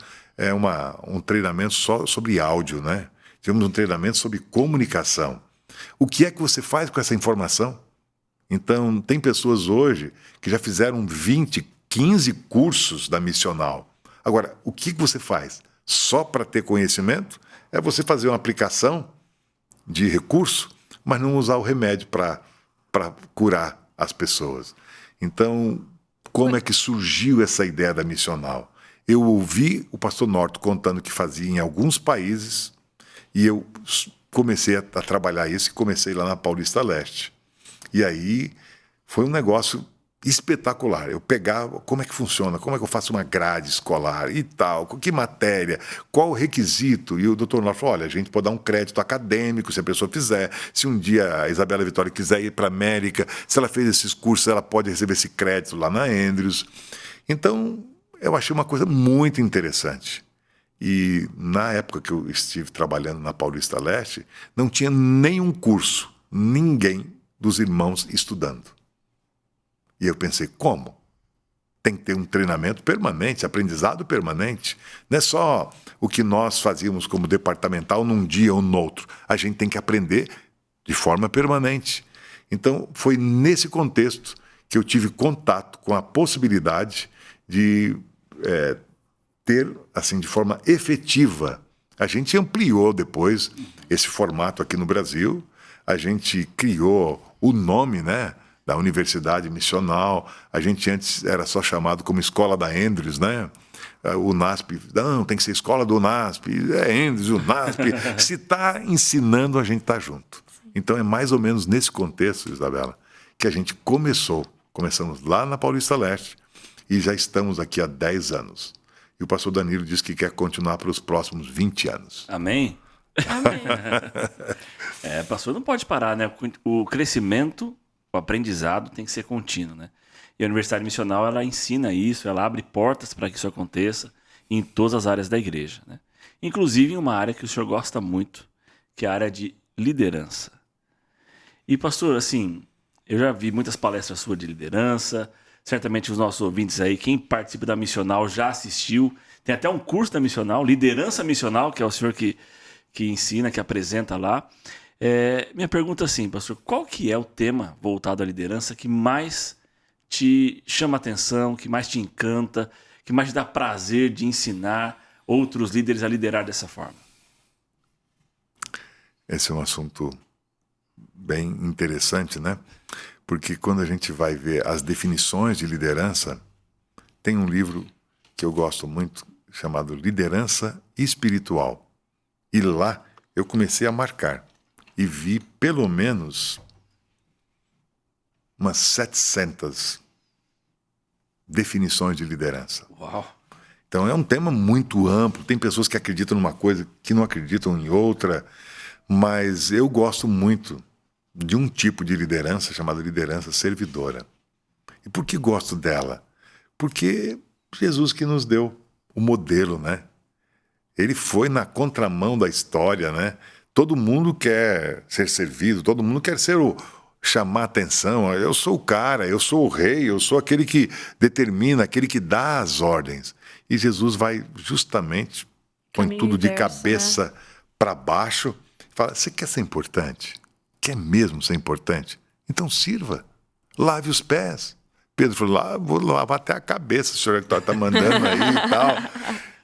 um treinamento só sobre áudio, né? Tivemos um treinamento sobre comunicação. O que é que você faz com essa informação? Então, tem pessoas hoje que já fizeram 20, 15 cursos da missional. Agora, o que você faz? Só para ter conhecimento? É você fazer uma aplicação de recurso, mas não usar o remédio para curar as pessoas. Então, como é que surgiu essa ideia da missional? Eu ouvi o pastor Norton contando que fazia em alguns países e eu comecei a trabalhar isso e comecei lá na Paulista Leste. E aí foi um negócio espetacular. Eu pegava, como é que funciona? Como é que eu faço uma grade escolar e tal? Que matéria? Qual o requisito? E o doutor Norton falou, olha, a gente pode dar um crédito acadêmico se a pessoa fizer. Se um dia a Isabela Vitória quiser ir para a América, se ela fez esses cursos, ela pode receber esse crédito lá na Andrews. Então, eu achei uma coisa muito interessante. E na época que eu estive trabalhando na Paulista Leste, não tinha nenhum curso, ninguém dos irmãos estudando. E eu pensei, como? Tem que ter um treinamento permanente, aprendizado permanente. Não é só o que nós fazíamos como departamental num dia ou no outro. A gente tem que aprender de forma permanente. Então, foi nesse contexto que eu tive contato com a possibilidade de ter, assim, de forma efetiva. A gente ampliou depois esse formato aqui no Brasil. A gente criou o nome, né, da Universidade Missional. A gente antes era só chamado como Escola da Andrews, né? O NASP, não, tem que ser Escola do NASP, Andrews, o NASP. Se está ensinando, a gente está junto. Então é mais ou menos nesse contexto, Isabela, que a gente começamos lá na Paulista Leste e já estamos aqui há 10 anos. E o pastor Danilo diz que quer continuar para os próximos 20 anos. Amém? Amém. Pastor, não pode parar, né? O crescimento, o aprendizado tem que ser contínuo, né? E a Universidade Missional, ela ensina isso, ela abre portas para que isso aconteça em todas as áreas da igreja, né? Inclusive em uma área que o senhor gosta muito, que é a área de liderança. E, pastor, assim, eu já vi muitas palestras suas de liderança, certamente os nossos ouvintes aí, quem participa da Missional já assistiu, tem até um curso da Missional, Liderança Missional, que é o senhor que ensina, que apresenta lá. Minha pergunta é assim, pastor, qual que é o tema voltado à liderança que mais te chama a atenção, que mais te encanta, que mais te dá prazer de ensinar outros líderes a liderar dessa forma? Esse é um assunto bem interessante, né? Porque quando a gente vai ver as definições de liderança, tem um livro que eu gosto muito, chamado Liderança Espiritual. E lá eu comecei a marcar e vi pelo menos umas 700 definições de liderança. Uau! Então é um tema muito amplo, tem pessoas que acreditam numa coisa, que não acreditam em outra, mas eu gosto muito de um tipo de liderança chamada liderança servidora. E por que gosto dela? Porque Jesus que nos deu o modelo, né? Ele foi na contramão da história, né? Todo mundo quer ser servido, todo mundo quer chamar atenção. Eu sou o cara, eu sou o rei, eu sou aquele que determina, aquele que dá as ordens. E Jesus vai justamente, põe tudo de cabeça para baixo, fala, você quer ser importante? Quer mesmo ser importante? Então sirva, lave os pés. Pedro falou, vou lavar até a cabeça, o senhor está mandando aí e tal.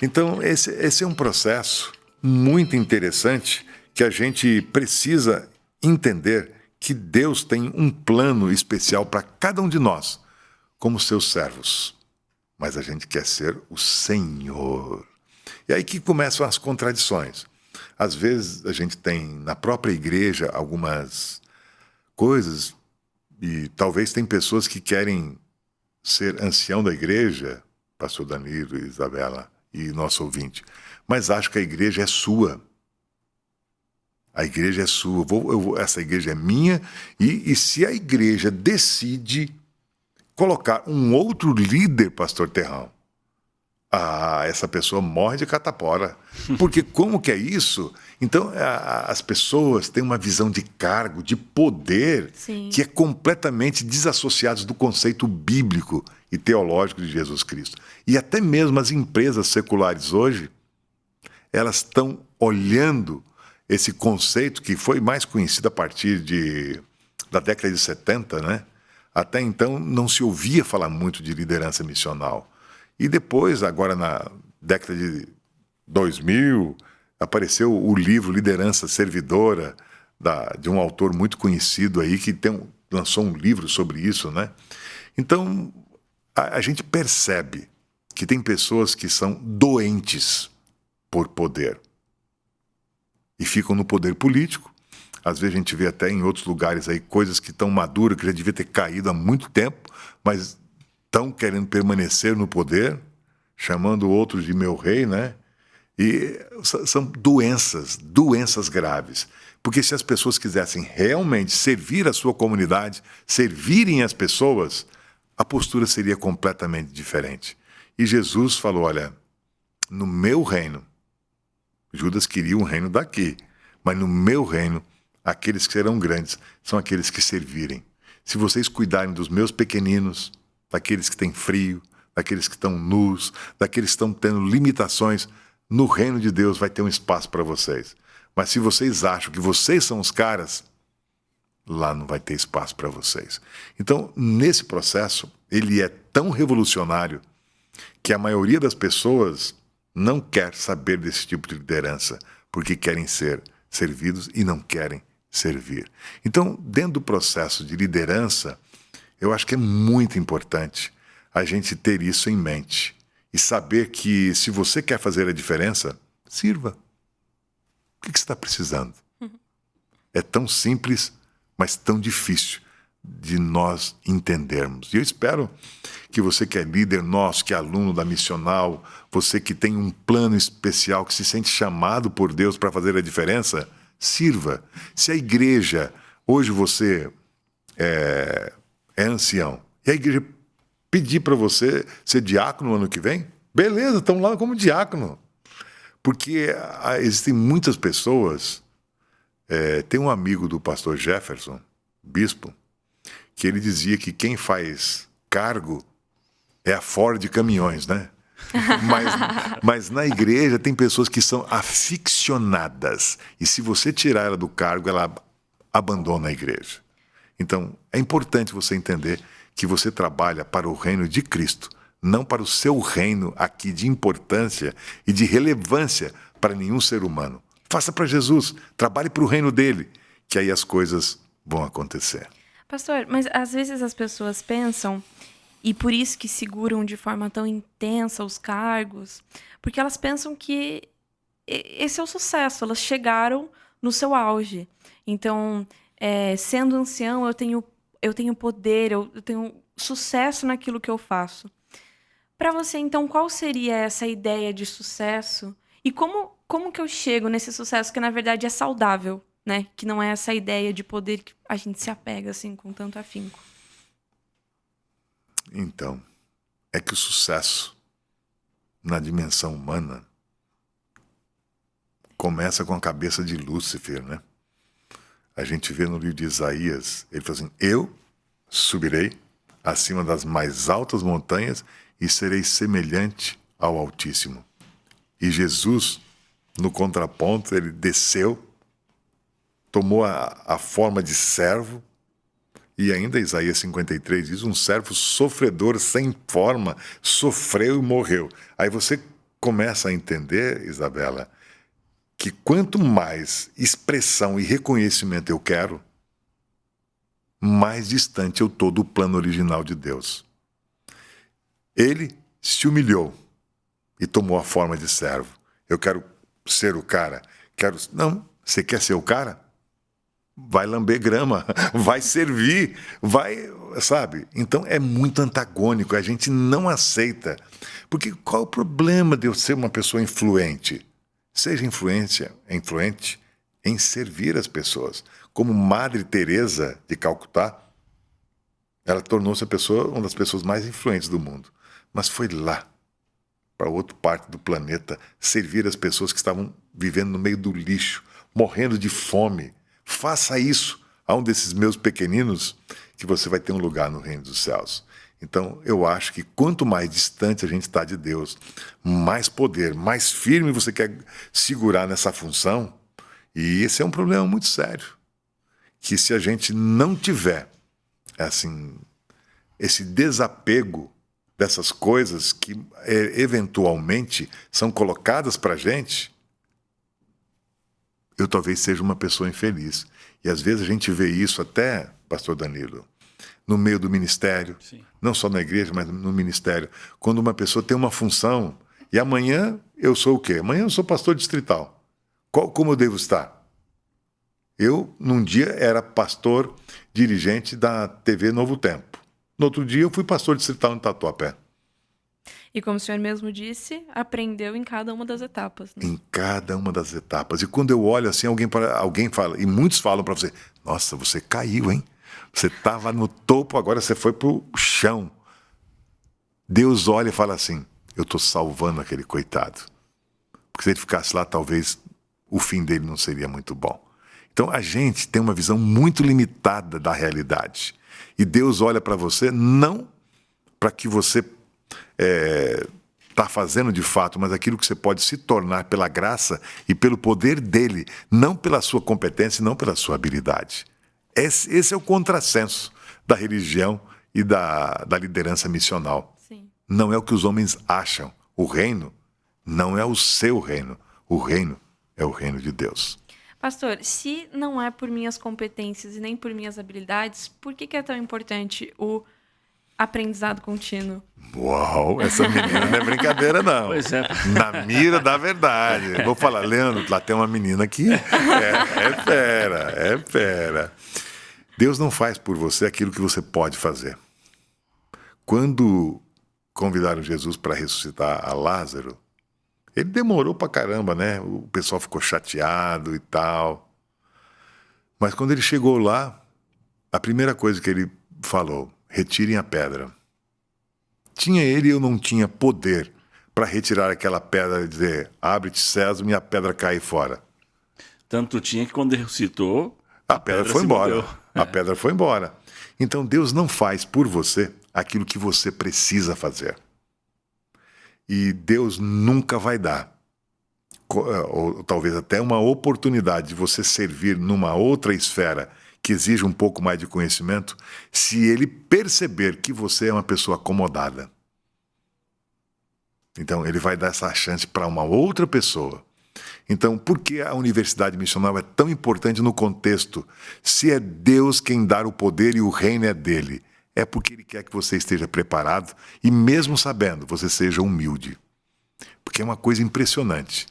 Então esse é um processo muito interessante que a gente precisa entender que Deus tem um plano especial para cada um de nós, como seus servos. Mas a gente quer ser o Senhor. E aí que começam as contradições. Às vezes a gente tem na própria igreja algumas coisas, e talvez tem pessoas que querem ser ancião da igreja, pastor Danilo, Isabela e nosso ouvinte, mas acham que a igreja é sua. A igreja é sua, essa igreja é minha, e se a igreja decide colocar um outro líder, pastor Terrão, essa pessoa morre de catapora. Porque como que é isso? Então, as pessoas têm uma visão de cargo, de poder, Sim. que é completamente desassociada do conceito bíblico e teológico de Jesus Cristo. E até mesmo as empresas seculares hoje, elas estão olhando esse conceito que foi mais conhecido a partir da década de 70, né? Até então não se ouvia falar muito de liderança missional. E depois, agora na década de 2000, apareceu o livro Liderança Servidora, de um autor muito conhecido aí, que lançou um livro sobre isso, né? Então, a gente percebe que tem pessoas que são doentes por poder e ficam no poder político. Às vezes a gente vê até em outros lugares aí coisas que estão maduras, que já devia ter caído há muito tempo, mas estão querendo permanecer no poder, chamando outros de meu rei, né? E são doenças graves. Porque se as pessoas quisessem realmente servir a sua comunidade, servirem as pessoas, a postura seria completamente diferente. E Jesus falou, olha, no meu reino, Judas queria um reino daqui, mas no meu reino, aqueles que serão grandes são aqueles que servirem. Se vocês cuidarem dos meus pequeninos, daqueles que têm frio, daqueles que estão nus, daqueles que estão tendo limitações, no reino de Deus vai ter um espaço para vocês. Mas se vocês acham que vocês são os caras, lá não vai ter espaço para vocês. Então, nesse processo, ele é tão revolucionário que a maioria das pessoas não quer saber desse tipo de liderança, porque querem ser servidos e não querem servir. Então, dentro do processo de liderança, eu acho que é muito importante a gente ter isso em mente e saber que se você quer fazer a diferença, sirva. O que você está precisando? É tão simples, mas tão difícil de nós entendermos. E eu espero que você que é líder nosso, que é aluno da Missional, você que tem um plano especial, que se sente chamado por Deus para fazer a diferença, sirva. Se a igreja, hoje você é ancião, e a igreja pedir para você ser diácono no ano que vem, beleza, estamos lá como diácono. Porque existem muitas pessoas, tem um amigo do pastor Jefferson, bispo, que ele dizia que quem faz cargo é a Ford de caminhões, né? Mas na igreja tem pessoas que são aficionadas. E se você tirar ela do cargo, ela abandona a igreja. Então, é importante você entender que você trabalha para o reino de Cristo, não para o seu reino aqui de importância e de relevância para nenhum ser humano. Faça para Jesus, trabalhe para o reino dele, que aí as coisas vão acontecer. Pastor, mas às vezes as pessoas pensam, e por isso que seguram de forma tão intensa os cargos, porque elas pensam que esse é o sucesso, elas chegaram no seu auge. Então, sendo ancião, eu tenho poder, eu tenho sucesso naquilo que eu faço. Para você, então, qual seria essa ideia de sucesso? E como que eu chego nesse sucesso que, na verdade, é saudável, né? Que não é essa ideia de poder que a gente se apega, assim, com tanto afinco. Então, é que o sucesso na dimensão humana começa com a cabeça de Lúcifer, né? A gente vê no livro de Isaías, ele fala assim, eu subirei acima das mais altas montanhas e serei semelhante ao Altíssimo. E Jesus, no contraponto, ele desceu, tomou a forma de servo, e ainda Isaías 53 diz, um servo sofredor sem forma, sofreu e morreu. Aí você começa a entender, Isabela, que quanto mais expressão e reconhecimento eu quero, mais distante eu estou do plano original de Deus. Ele se humilhou e tomou a forma de servo. Eu quero ser o cara. Não, você quer ser o cara? Vai lamber grama, vai servir, vai, sabe? Então é muito antagônico, a gente não aceita. Porque qual é o problema de eu ser uma pessoa influente? Seja influente em servir as pessoas. Como Madre Teresa de Calcutá, ela tornou-se uma das pessoas mais influentes do mundo. Mas foi lá, para outra parte do planeta, servir as pessoas que estavam vivendo no meio do lixo, morrendo de fome. Faça isso a um desses meus pequeninos, que você vai ter um lugar no reino dos céus. Então, eu acho que quanto mais distante a gente está de Deus, mais poder, mais firme você quer segurar nessa função. E esse é um problema muito sério. Que se a gente não tiver, assim, esse desapego dessas coisas que eventualmente são colocadas para a gente, eu talvez seja uma pessoa infeliz. E às vezes a gente vê isso até, pastor Danilo, no meio do ministério, sim, não só na igreja, mas no ministério. Quando uma pessoa tem uma função, e amanhã eu sou o quê? Amanhã eu sou pastor distrital. Como eu devo estar? Eu, num dia, era pastor dirigente da TV Novo Tempo. No outro dia, eu fui pastor distrital no Tatuapé. E como o senhor mesmo disse, aprendeu em cada uma das etapas. Né? Em cada uma das etapas. E quando eu olho assim, alguém fala, e muitos falam para você, nossa, você caiu, hein? Você estava no topo, agora você foi para o chão. Deus olha e fala assim, eu estou salvando aquele coitado. Porque se ele ficasse lá, talvez o fim dele não seria muito bom. Então a gente tem uma visão muito limitada da realidade. E Deus olha para você não para que você está fazendo de fato, mas aquilo que você pode se tornar pela graça e pelo poder dele, não pela sua competência, não pela sua habilidade. Esse é o contrassenso da religião e da liderança missional. Sim. Não é o que os homens acham. O reino não é o seu reino. O reino é o reino de Deus. Pastor, se não é por minhas competências e nem por minhas habilidades, por que é tão importante o aprendizado contínuo? Uau, essa menina não é brincadeira, não. Pois é. Na mira da verdade. Vou falar, Leandro, lá tem uma menina que é fera. Deus não faz por você aquilo que você pode fazer. Quando convidaram Jesus para ressuscitar a Lázaro, ele demorou pra caramba, né? O pessoal ficou chateado e tal. Mas quando ele chegou lá, a primeira coisa que ele falou, retirem a pedra. Tinha ele, eu não tinha poder para retirar aquela pedra e dizer, abre-te César e a pedra cai fora. Tanto tinha que quando ele ressuscitou, a pedra foi embora. A pedra foi embora. Então Deus não faz por você aquilo que você precisa fazer. E Deus nunca vai dar, ou talvez até uma oportunidade de você servir numa outra esfera que exige um pouco mais de conhecimento, se ele perceber que você é uma pessoa acomodada. Então ele vai dar essa chance para uma outra pessoa. Então, por que a universidade missional é tão importante no contexto? Se é Deus quem dá o poder e o reino é dele, é porque ele quer que você esteja preparado e, mesmo sabendo, você seja humilde. Porque é uma coisa impressionante.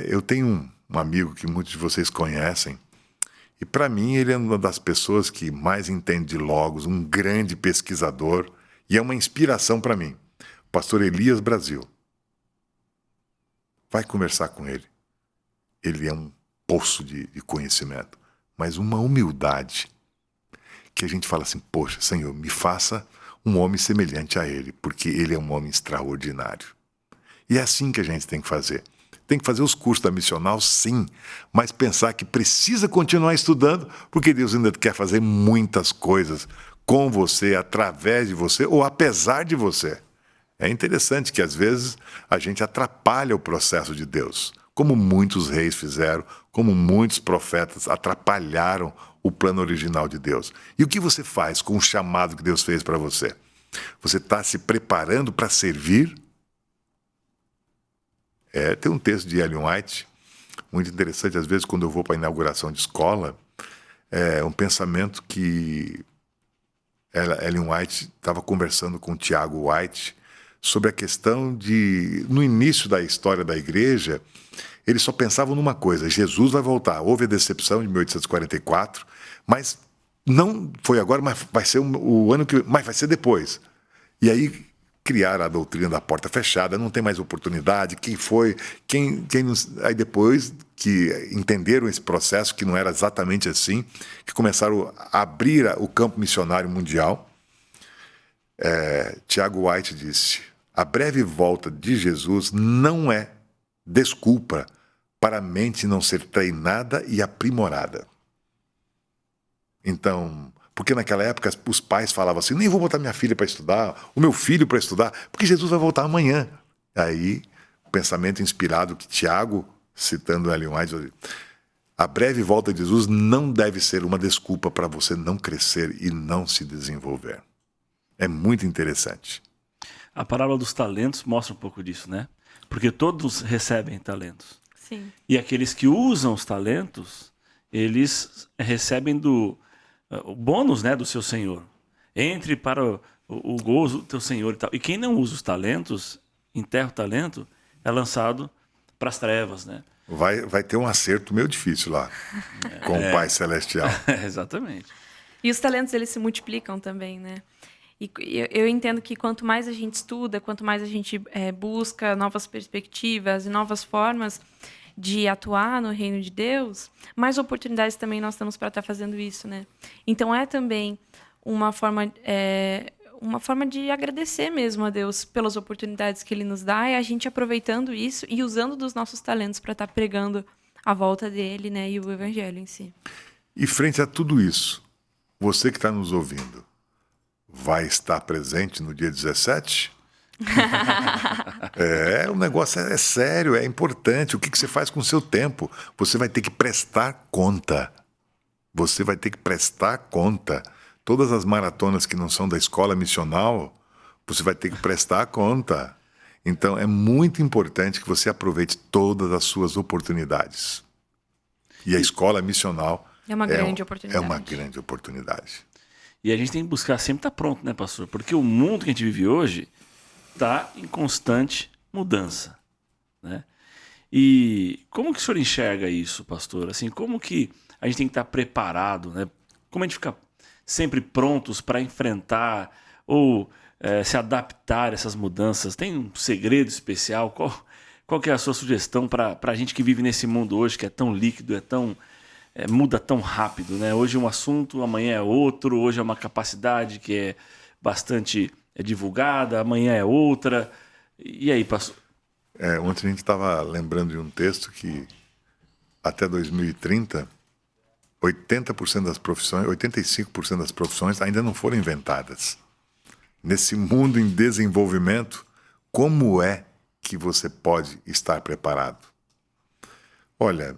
Eu tenho um amigo que muitos de vocês conhecem, e para mim ele é uma das pessoas que mais entende de logos, um grande pesquisador, e é uma inspiração para mim. Pastor Elias Brasil. Vai conversar com ele. Ele é um poço de conhecimento, mas uma humildade que a gente fala assim, poxa, Senhor, me faça um homem semelhante a ele, porque ele é um homem extraordinário. E é assim que a gente tem que fazer. Tem que fazer os cursos da missional, sim, mas pensar que precisa continuar estudando, porque Deus ainda quer fazer muitas coisas com você, através de você ou apesar de você. É interessante que, às vezes, a gente atrapalha o processo de Deus, como muitos reis fizeram, como muitos profetas atrapalharam o plano original de Deus. E o que você faz com o chamado que Deus fez para você? Você está se preparando para servir? Tem um texto de Ellen White, muito interessante, às vezes, quando eu vou para a inauguração de escola, um pensamento que Ellen White estava conversando com Tiago White, sobre a questão de, no início da história da igreja, eles só pensavam numa coisa, Jesus vai voltar. Houve a decepção de 1844, mas não foi agora, mas vai ser o ano que... Mas vai ser depois. E aí criaram a doutrina da porta fechada, não tem mais oportunidade, aí depois que entenderam esse processo, que não era exatamente assim, que começaram a abrir o campo missionário mundial, Tiago White disse, a breve volta de Jesus não é desculpa para a mente não ser treinada e aprimorada. Então, porque naquela época os pais falavam assim, nem vou botar minha filha para estudar, o meu filho para estudar, porque Jesus vai voltar amanhã. Aí, o pensamento inspirado que Tiago, citando Ellen White, a breve volta de Jesus não deve ser uma desculpa para você não crescer e não se desenvolver. É muito interessante. A parábola dos talentos mostra um pouco disso, né? Porque todos recebem talentos. Sim. E aqueles que usam os talentos, eles recebem o bônus, né, do seu Senhor. Entre para o gozo do teu Senhor e tal. E quem não usa os talentos, enterra o talento, é lançado para as trevas, né? Vai ter um acerto meio difícil lá, com o Pai Celestial. Exatamente. E os talentos, eles se multiplicam também, né? E eu entendo que quanto mais a gente estuda, quanto mais a gente busca novas perspectivas e novas formas de atuar no reino de Deus, mais oportunidades também nós temos para estar fazendo isso, né? Então é também uma forma de agradecer mesmo a Deus pelas oportunidades que Ele nos dá, e a gente aproveitando isso e usando dos nossos talentos para estar pregando a volta dele, né, e o evangelho em si. E frente a tudo isso, você que está nos ouvindo, vai estar presente no dia 17? O negócio é sério, é importante. O que você faz com o seu tempo? Você vai ter que prestar conta. Você vai ter que prestar conta. Todas as maratonas que não são da escola missional, você vai ter que prestar conta. Então, é muito importante que você aproveite todas as suas oportunidades. E a escola missional é uma grande oportunidade. É uma grande oportunidade. E a gente tem que buscar sempre estar pronto, né, pastor? Porque o mundo que a gente vive hoje está em constante mudança, né? E como que o senhor enxerga isso, pastor? Assim, como que a gente tem que estar preparado, né? Como a gente fica sempre prontos para enfrentar ou se adaptar a essas mudanças? Tem um segredo especial? Qual que é a sua sugestão para a gente que vive nesse mundo hoje, que é tão líquido, muda tão rápido, né? Hoje é um assunto, amanhã é outro, hoje é uma capacidade que é bastante divulgada, amanhã é outra. E aí, pastor? Ontem a gente estava lembrando de um texto que até 2030, 80% das profissões, 85% das profissões ainda não foram inventadas. Nesse mundo em desenvolvimento, como é que você pode estar preparado? Olha,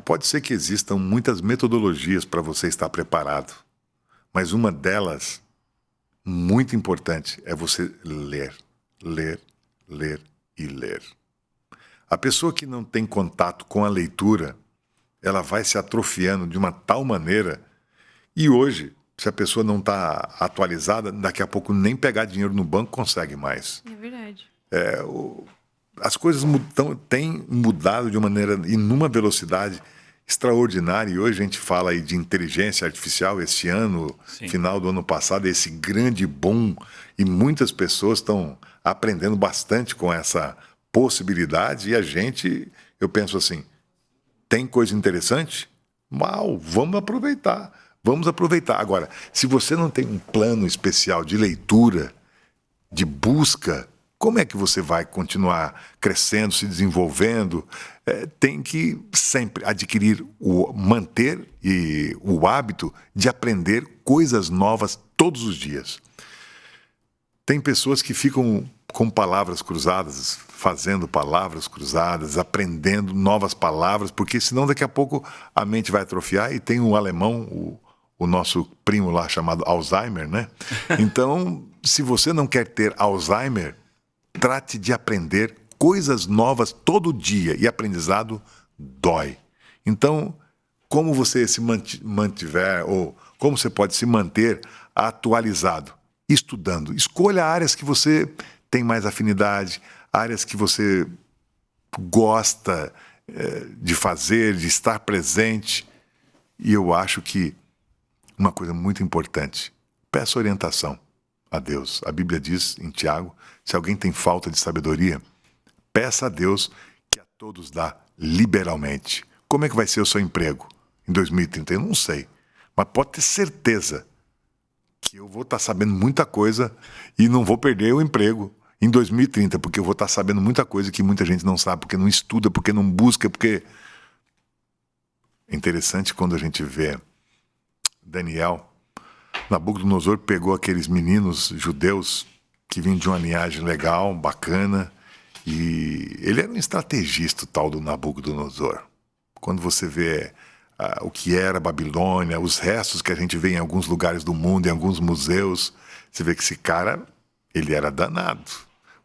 pode ser que existam muitas metodologias para você estar preparado, mas uma delas, muito importante, é você ler, ler, ler e ler. A pessoa que não tem contato com a leitura, ela vai se atrofiando de uma tal maneira. E hoje, se a pessoa não está atualizada, daqui a pouco nem pegar dinheiro no banco consegue mais. É verdade. As coisas têm mudado de uma maneira e numa velocidade extraordinária. E hoje a gente fala aí de inteligência artificial. Este ano, Sim. final do ano passado, esse grande boom. E muitas pessoas estão aprendendo bastante com essa possibilidade. E a gente, eu penso assim, tem coisa interessante? Mal, vamos aproveitar. Vamos aproveitar. Agora, se você não tem um plano especial de leitura, de busca, como é que você vai continuar crescendo, se desenvolvendo? Tem que sempre adquirir, manter o hábito de aprender coisas novas todos os dias. Tem pessoas que ficam com palavras cruzadas, fazendo palavras cruzadas, aprendendo novas palavras, porque senão daqui a pouco a mente vai atrofiar. E tem um alemão, o nosso primo lá chamado Alzheimer, né? Então, se você não quer ter Alzheimer, trate de aprender coisas novas todo dia. E aprendizado dói. Então, como você se mantiver, ou como você pode se manter atualizado? Estudando. Escolha áreas que você tem mais afinidade, áreas que você gosta de fazer, de estar presente. E eu acho que uma coisa muito importante, peça orientação a Deus. A Bíblia diz em Tiago, se alguém tem falta de sabedoria, peça a Deus que a todos dá liberalmente. Como é que vai ser o seu emprego em 2030? Eu não sei, mas pode ter certeza que eu vou estar sabendo muita coisa e não vou perder o emprego em 2030, porque eu vou estar sabendo muita coisa que muita gente não sabe, porque não estuda, porque não busca, porque... É interessante quando a gente vê Daniel, Nabucodonosor pegou aqueles meninos judeus que vinham de uma linhagem legal, bacana, e ele era um estrategista, o tal do Nabucodonosor. Quando você vê o que era a Babilônia, os restos que a gente vê em alguns lugares do mundo, em alguns museus, você vê que esse cara, ele era danado.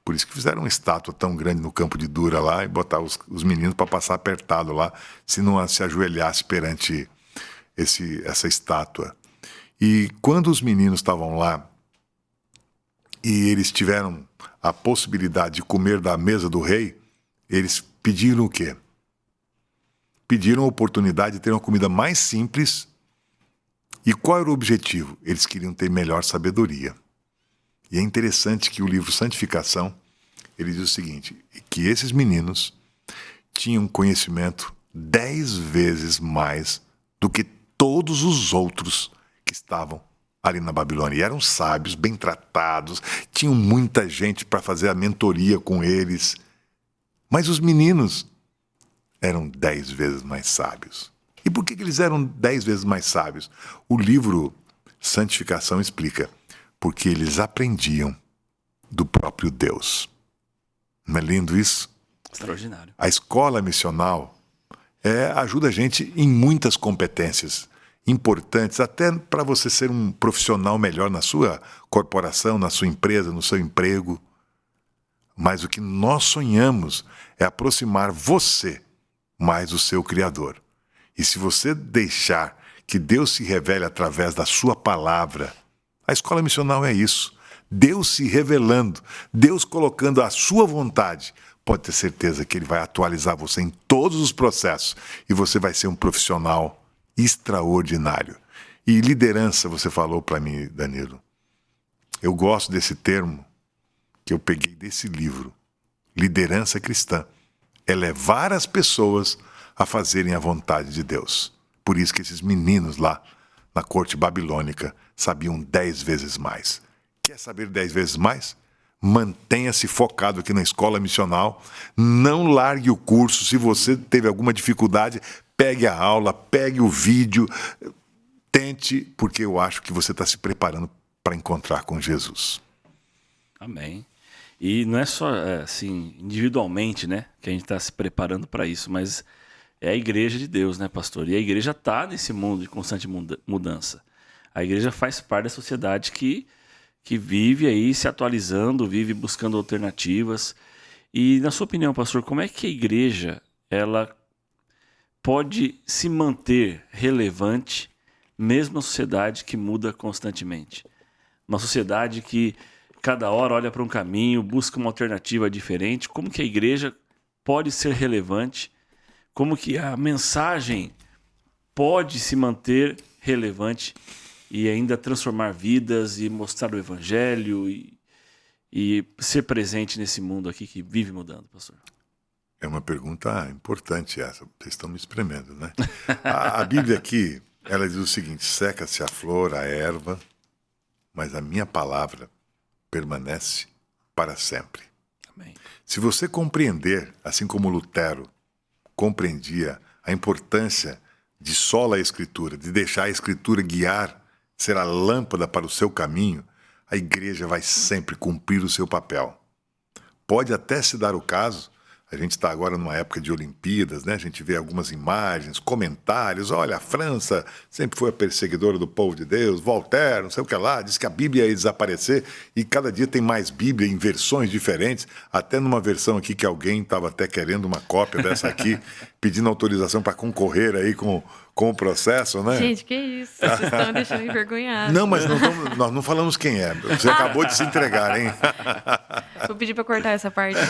Por isso que fizeram uma estátua tão grande no campo de Dura lá e botar os meninos para passar apertado lá, se não se ajoelhasse perante essa estátua. E quando os meninos estavam lá e eles tiveram a possibilidade de comer da mesa do rei, eles pediram o quê? Pediram a oportunidade de ter uma comida mais simples. E qual era o objetivo? Eles queriam ter melhor sabedoria. E é interessante que o livro Santificação, ele diz o seguinte, que esses meninos tinham conhecimento 10 vezes mais do que todos os outros que estavam ali na Babilônia. E eram sábios, bem tratados, tinham muita gente para fazer a mentoria com eles. Mas os meninos eram 10 vezes mais sábios. E por que eles eram 10 vezes mais sábios? O livro Santificação explica. Porque eles aprendiam do próprio Deus. Não é lindo isso? Extraordinário. A escola missional ajuda a gente em muitas competências importantes, até para você ser um profissional melhor na sua corporação, na sua empresa, no seu emprego. Mas o que nós sonhamos é aproximar você mais do seu Criador. E se você deixar que Deus se revele através da sua palavra, a escola missional é isso. Deus se revelando, Deus colocando a sua vontade. Pode ter certeza que Ele vai atualizar você em todos os processos e você vai ser um profissional extraordinário. E liderança, você falou para mim, Danilo. Eu gosto desse termo que eu peguei desse livro. Liderança cristã é levar as pessoas a fazerem a vontade de Deus. Por isso que esses meninos lá na corte babilônica sabiam 10 vezes mais. Quer saber 10 vezes mais? Mantenha-se focado aqui na escola missional. Não largue o curso. Se você teve alguma dificuldade, pegue a aula, pegue o vídeo. Tente, porque eu acho que você está se preparando para encontrar com Jesus. Amém. E não é só assim, individualmente, né, que a gente está se preparando para isso, mas é a igreja de Deus, né, pastor? E a igreja está nesse mundo de constante mudança. A igreja faz parte da sociedade que vive aí se atualizando, vive buscando alternativas. E na sua opinião, pastor, como é que a igreja ela pode se manter relevante mesmo na sociedade que muda constantemente? Uma sociedade que cada hora olha para um caminho, busca uma alternativa diferente. Como que a igreja pode ser relevante? Como que a mensagem pode se manter relevante e ainda transformar vidas e mostrar o evangelho e ser presente nesse mundo aqui que vive mudando, pastor? É uma pergunta importante essa. Vocês estão me espremendo, né? A Bíblia aqui, ela diz o seguinte: seca-se a flor, a erva, mas a minha palavra permanece para sempre. Amém. Se você compreender, assim como Lutero compreendia a importância de sola a Escritura, de deixar a Escritura guiar, ser a lâmpada para o seu caminho, a igreja vai sempre cumprir o seu papel. Pode até se dar o caso, a gente está agora numa época de Olimpíadas, né? A gente vê algumas imagens, comentários, olha, a França sempre foi a perseguidora do povo de Deus, Voltaire, não sei o que lá, disse que a Bíblia ia desaparecer, e cada dia tem mais Bíblia em versões diferentes, até numa versão aqui que alguém estava até querendo uma cópia dessa aqui, pedindo autorização para concorrer aí com o processo, né? Gente, que isso? Vocês estão deixando envergonhado. Não, mas nós não falamos quem é. Você acabou de se entregar, hein? Vou pedir para cortar essa parte.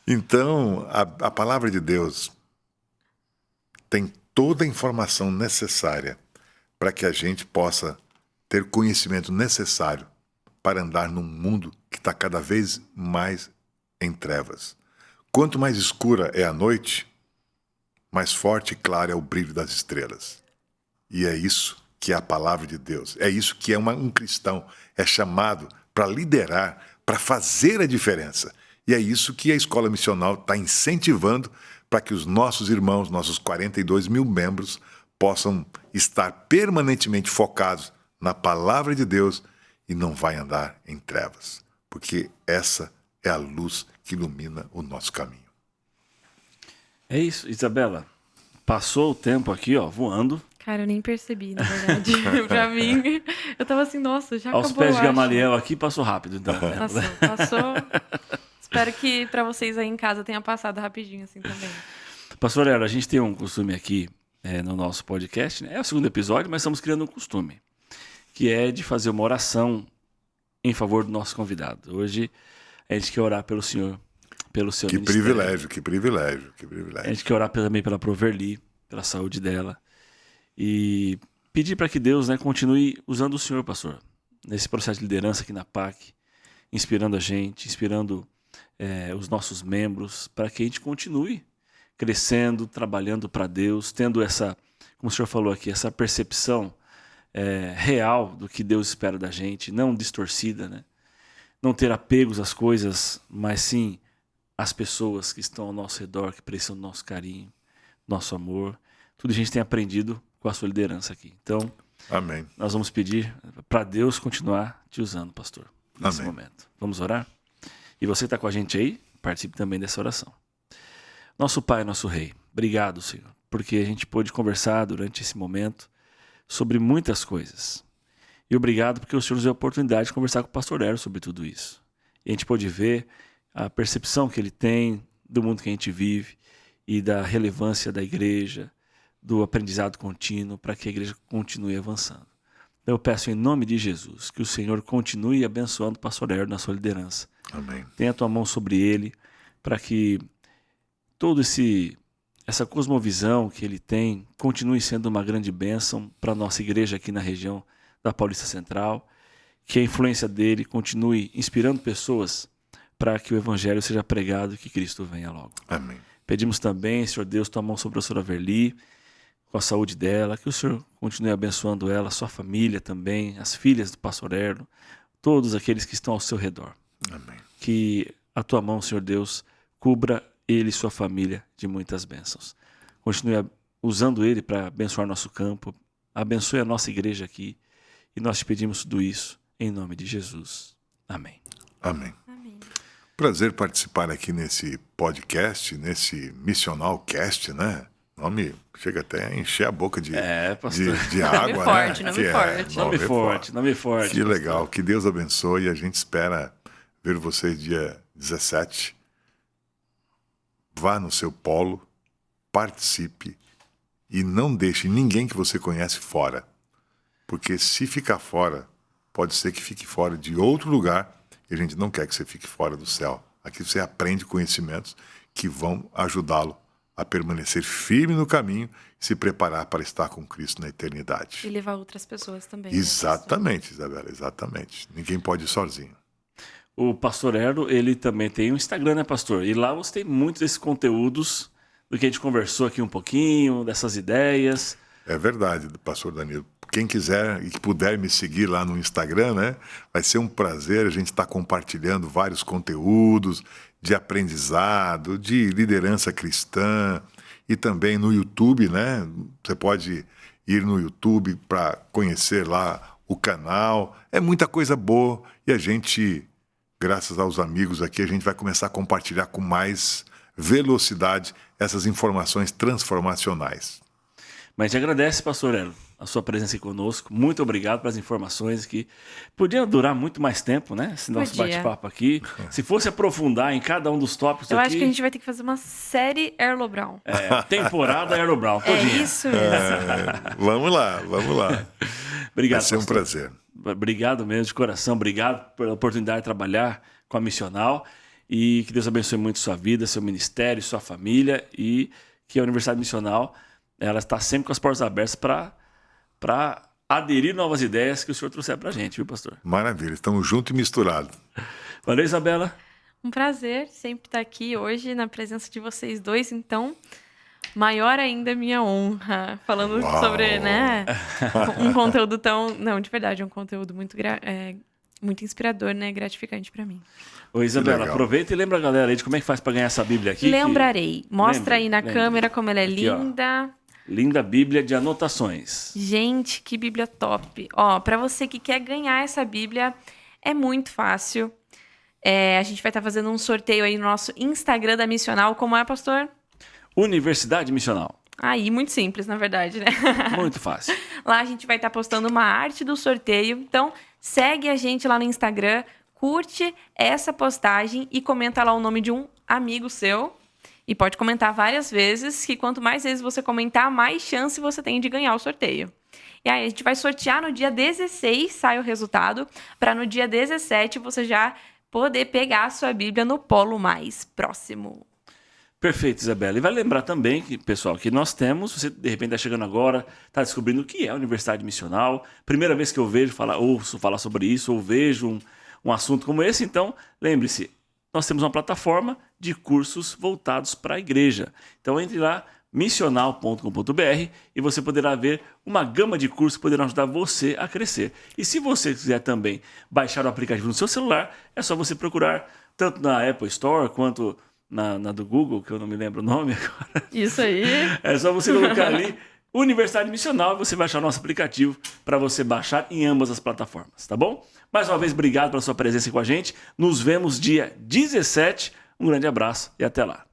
Então, a palavra de Deus tem toda a informação necessária para que a gente possa ter conhecimento necessário para andar num mundo que está cada vez mais em trevas. Quanto mais escura é a noite, mais forte e claro é o brilho das estrelas. E é isso que é a palavra de Deus. É isso que é um cristão. É chamado para liderar, para fazer a diferença. E é isso que a Escola Missional está incentivando para que os nossos irmãos, nossos 42 mil membros, possam estar permanentemente focados na palavra de Deus e não vai andar em trevas. Porque essa é a luz que ilumina o nosso caminho. É isso, Isabela. Passou o tempo aqui, ó, voando. Cara, eu nem percebi, na verdade. Pra mim, eu tava assim, nossa, já Aos acabou, pés de eu acho. Gamaliel aqui, passou rápido, então. Passou. Espero que pra vocês aí em casa tenha passado rapidinho assim também. Pastor Hélio, a gente tem um costume aqui no nosso podcast, né? É o segundo episódio, mas estamos criando um costume, que é de fazer uma oração em favor do nosso convidado. Hoje, a gente quer orar pelo senhor, pelo seu ministério. Que privilégio. A gente quer orar também pela Proverli, pela saúde dela. E pedir para que Deus, né, continue usando o senhor, pastor, nesse processo de liderança aqui na PAC, inspirando a gente, inspirando os nossos membros, para que a gente continue crescendo, trabalhando para Deus, tendo essa, como o senhor falou aqui, essa percepção real do que Deus espera da gente, não distorcida, né? Não ter apegos às coisas, mas sim às pessoas que estão ao nosso redor, que precisam do nosso carinho, nosso amor. Tudo a gente tem aprendido com a sua liderança aqui. Então, amém. Nós vamos pedir para Deus continuar te usando, pastor, nesse Amém. momento. Vamos orar? E você está com a gente aí? Participe também dessa oração. Nosso Pai, nosso Rei, obrigado, Senhor, porque a gente pôde conversar durante esse momento sobre muitas coisas. E obrigado porque o Senhor nos deu a oportunidade de conversar com o pastor Hélio sobre tudo isso. E a gente pôde ver a percepção que ele tem do mundo que a gente vive e da relevância da igreja, do aprendizado contínuo para que a igreja continue avançando. Eu peço em nome de Jesus que o Senhor continue abençoando o pastor Hélio na sua liderança. Amém. Tenha a tua mão sobre ele para que todo essa cosmovisão que ele tem continue sendo uma grande bênção para a nossa igreja aqui na região da Paulista Central, que a influência dele continue inspirando pessoas para que o evangelho seja pregado e que Cristo venha logo. Amém. Pedimos também, Senhor Deus, tua mão sobre a senhora Verli, com a saúde dela, que o Senhor continue abençoando ela, sua família também, as filhas do pastor Erlo, todos aqueles que estão ao seu redor. Amém. Que a tua mão, Senhor Deus, cubra ele e sua família de muitas bênçãos. Continue usando ele para abençoar nosso campo, abençoe a nossa igreja aqui, e nós te pedimos tudo isso em nome de Jesus. Amém. Amém. Amém. Prazer participar aqui nesse podcast, nesse Missional Cast, né? Nome chega até a encher a boca de água, forte, né? Nome forte. Nome forte. Que legal, que Deus abençoe e a gente espera ver vocês dia 17, vá no seu polo, participe e não deixe ninguém que você conhece fora. Porque se ficar fora, pode ser que fique fora de outro lugar e a gente não quer que você fique fora do céu. Aqui você aprende conhecimentos que vão ajudá-lo a permanecer firme no caminho e se preparar para estar com Cristo na eternidade. E levar outras pessoas também. Né, Exatamente, Isabela, exatamente. Ninguém pode ir sozinho. O pastor Erlo, ele também tem um Instagram, né, pastor? E lá você tem muitos desses conteúdos do que a gente conversou aqui um pouquinho, dessas ideias. É verdade, pastor Danilo. Quem quiser e puder me seguir lá no Instagram, né? Vai ser um prazer a gente estar compartilhando vários conteúdos de aprendizado, de liderança cristã e também no YouTube, né? Você pode ir no YouTube para conhecer lá o canal. É muita coisa boa e a gente, graças aos amigos aqui, a gente vai começar a compartilhar com mais velocidade essas informações transformacionais. Mas a gente agradece, pastor Erlo, a sua presença aqui conosco. Muito obrigado pelas informações que podiam durar muito mais tempo, né? Esse nosso bate-papo aqui. Se fosse aprofundar em cada um dos tópicos Eu aqui... acho que a gente vai ter que fazer uma série Erlo Brown. Temporada Erlo Brown, É todinha. isso mesmo. Vamos lá. Obrigado, Vai ser um pastor. prazer. Obrigado mesmo, de coração. Obrigado pela oportunidade de trabalhar com a Missional. E que Deus abençoe muito sua vida, seu ministério, sua família. E que a Universidade Missional ela está sempre com as portas abertas para aderir novas ideias que o senhor trouxer para a gente, viu, pastor? Maravilha, estamos juntos e misturados. Valeu, Isabela. Um prazer sempre estar aqui hoje na presença de vocês dois, então maior ainda a minha honra, falando sobre, né, um conteúdo tão... Não, de verdade, é um conteúdo muito, muito inspirador, né, gratificante para mim. Ô, Isabela, aproveita e lembra a galera aí de como é que faz para ganhar essa Bíblia aqui. Lembrarei. Mostra aí na câmera como ela é aqui, linda. Ó. Linda Bíblia de anotações. Gente, que Bíblia top. Ó, para você que quer ganhar essa Bíblia, é muito fácil. A gente vai estar fazendo um sorteio aí no nosso Instagram da Missional. Como é, pastor? Universidade Missional. Aí, muito simples, na verdade, né? Muito fácil. Lá a gente vai estar postando uma arte do sorteio. Então, segue a gente lá no Instagram, curte essa postagem e comenta lá o nome de um amigo seu. E pode comentar várias vezes, que quanto mais vezes você comentar, mais chance você tem de ganhar o sorteio. E aí a gente vai sortear no dia 16, sai o resultado, para no dia 17 você já poder pegar a sua Bíblia no polo mais próximo. Perfeito, Isabela. E vai lembrar também, que, pessoal, que nós temos, você de repente está chegando agora, está descobrindo o que é a Universidade Missional, primeira vez que eu ouço falar sobre isso, ou vejo um assunto como esse, então lembre-se, nós temos uma plataforma de cursos voltados para a igreja. Então entre lá, missional.com.br e você poderá ver uma gama de cursos que poderão ajudar você a crescer. E se você quiser também baixar o aplicativo no seu celular, é só você procurar tanto na Apple Store quanto na do Google, que eu não me lembro o nome agora. Isso aí. É só você colocar ali Universidade Missional e você vai achar o nosso aplicativo para você baixar em ambas as plataformas, tá bom? Mais uma vez, obrigado pela sua presença com a gente. Nos vemos dia 17. Um grande abraço e até lá.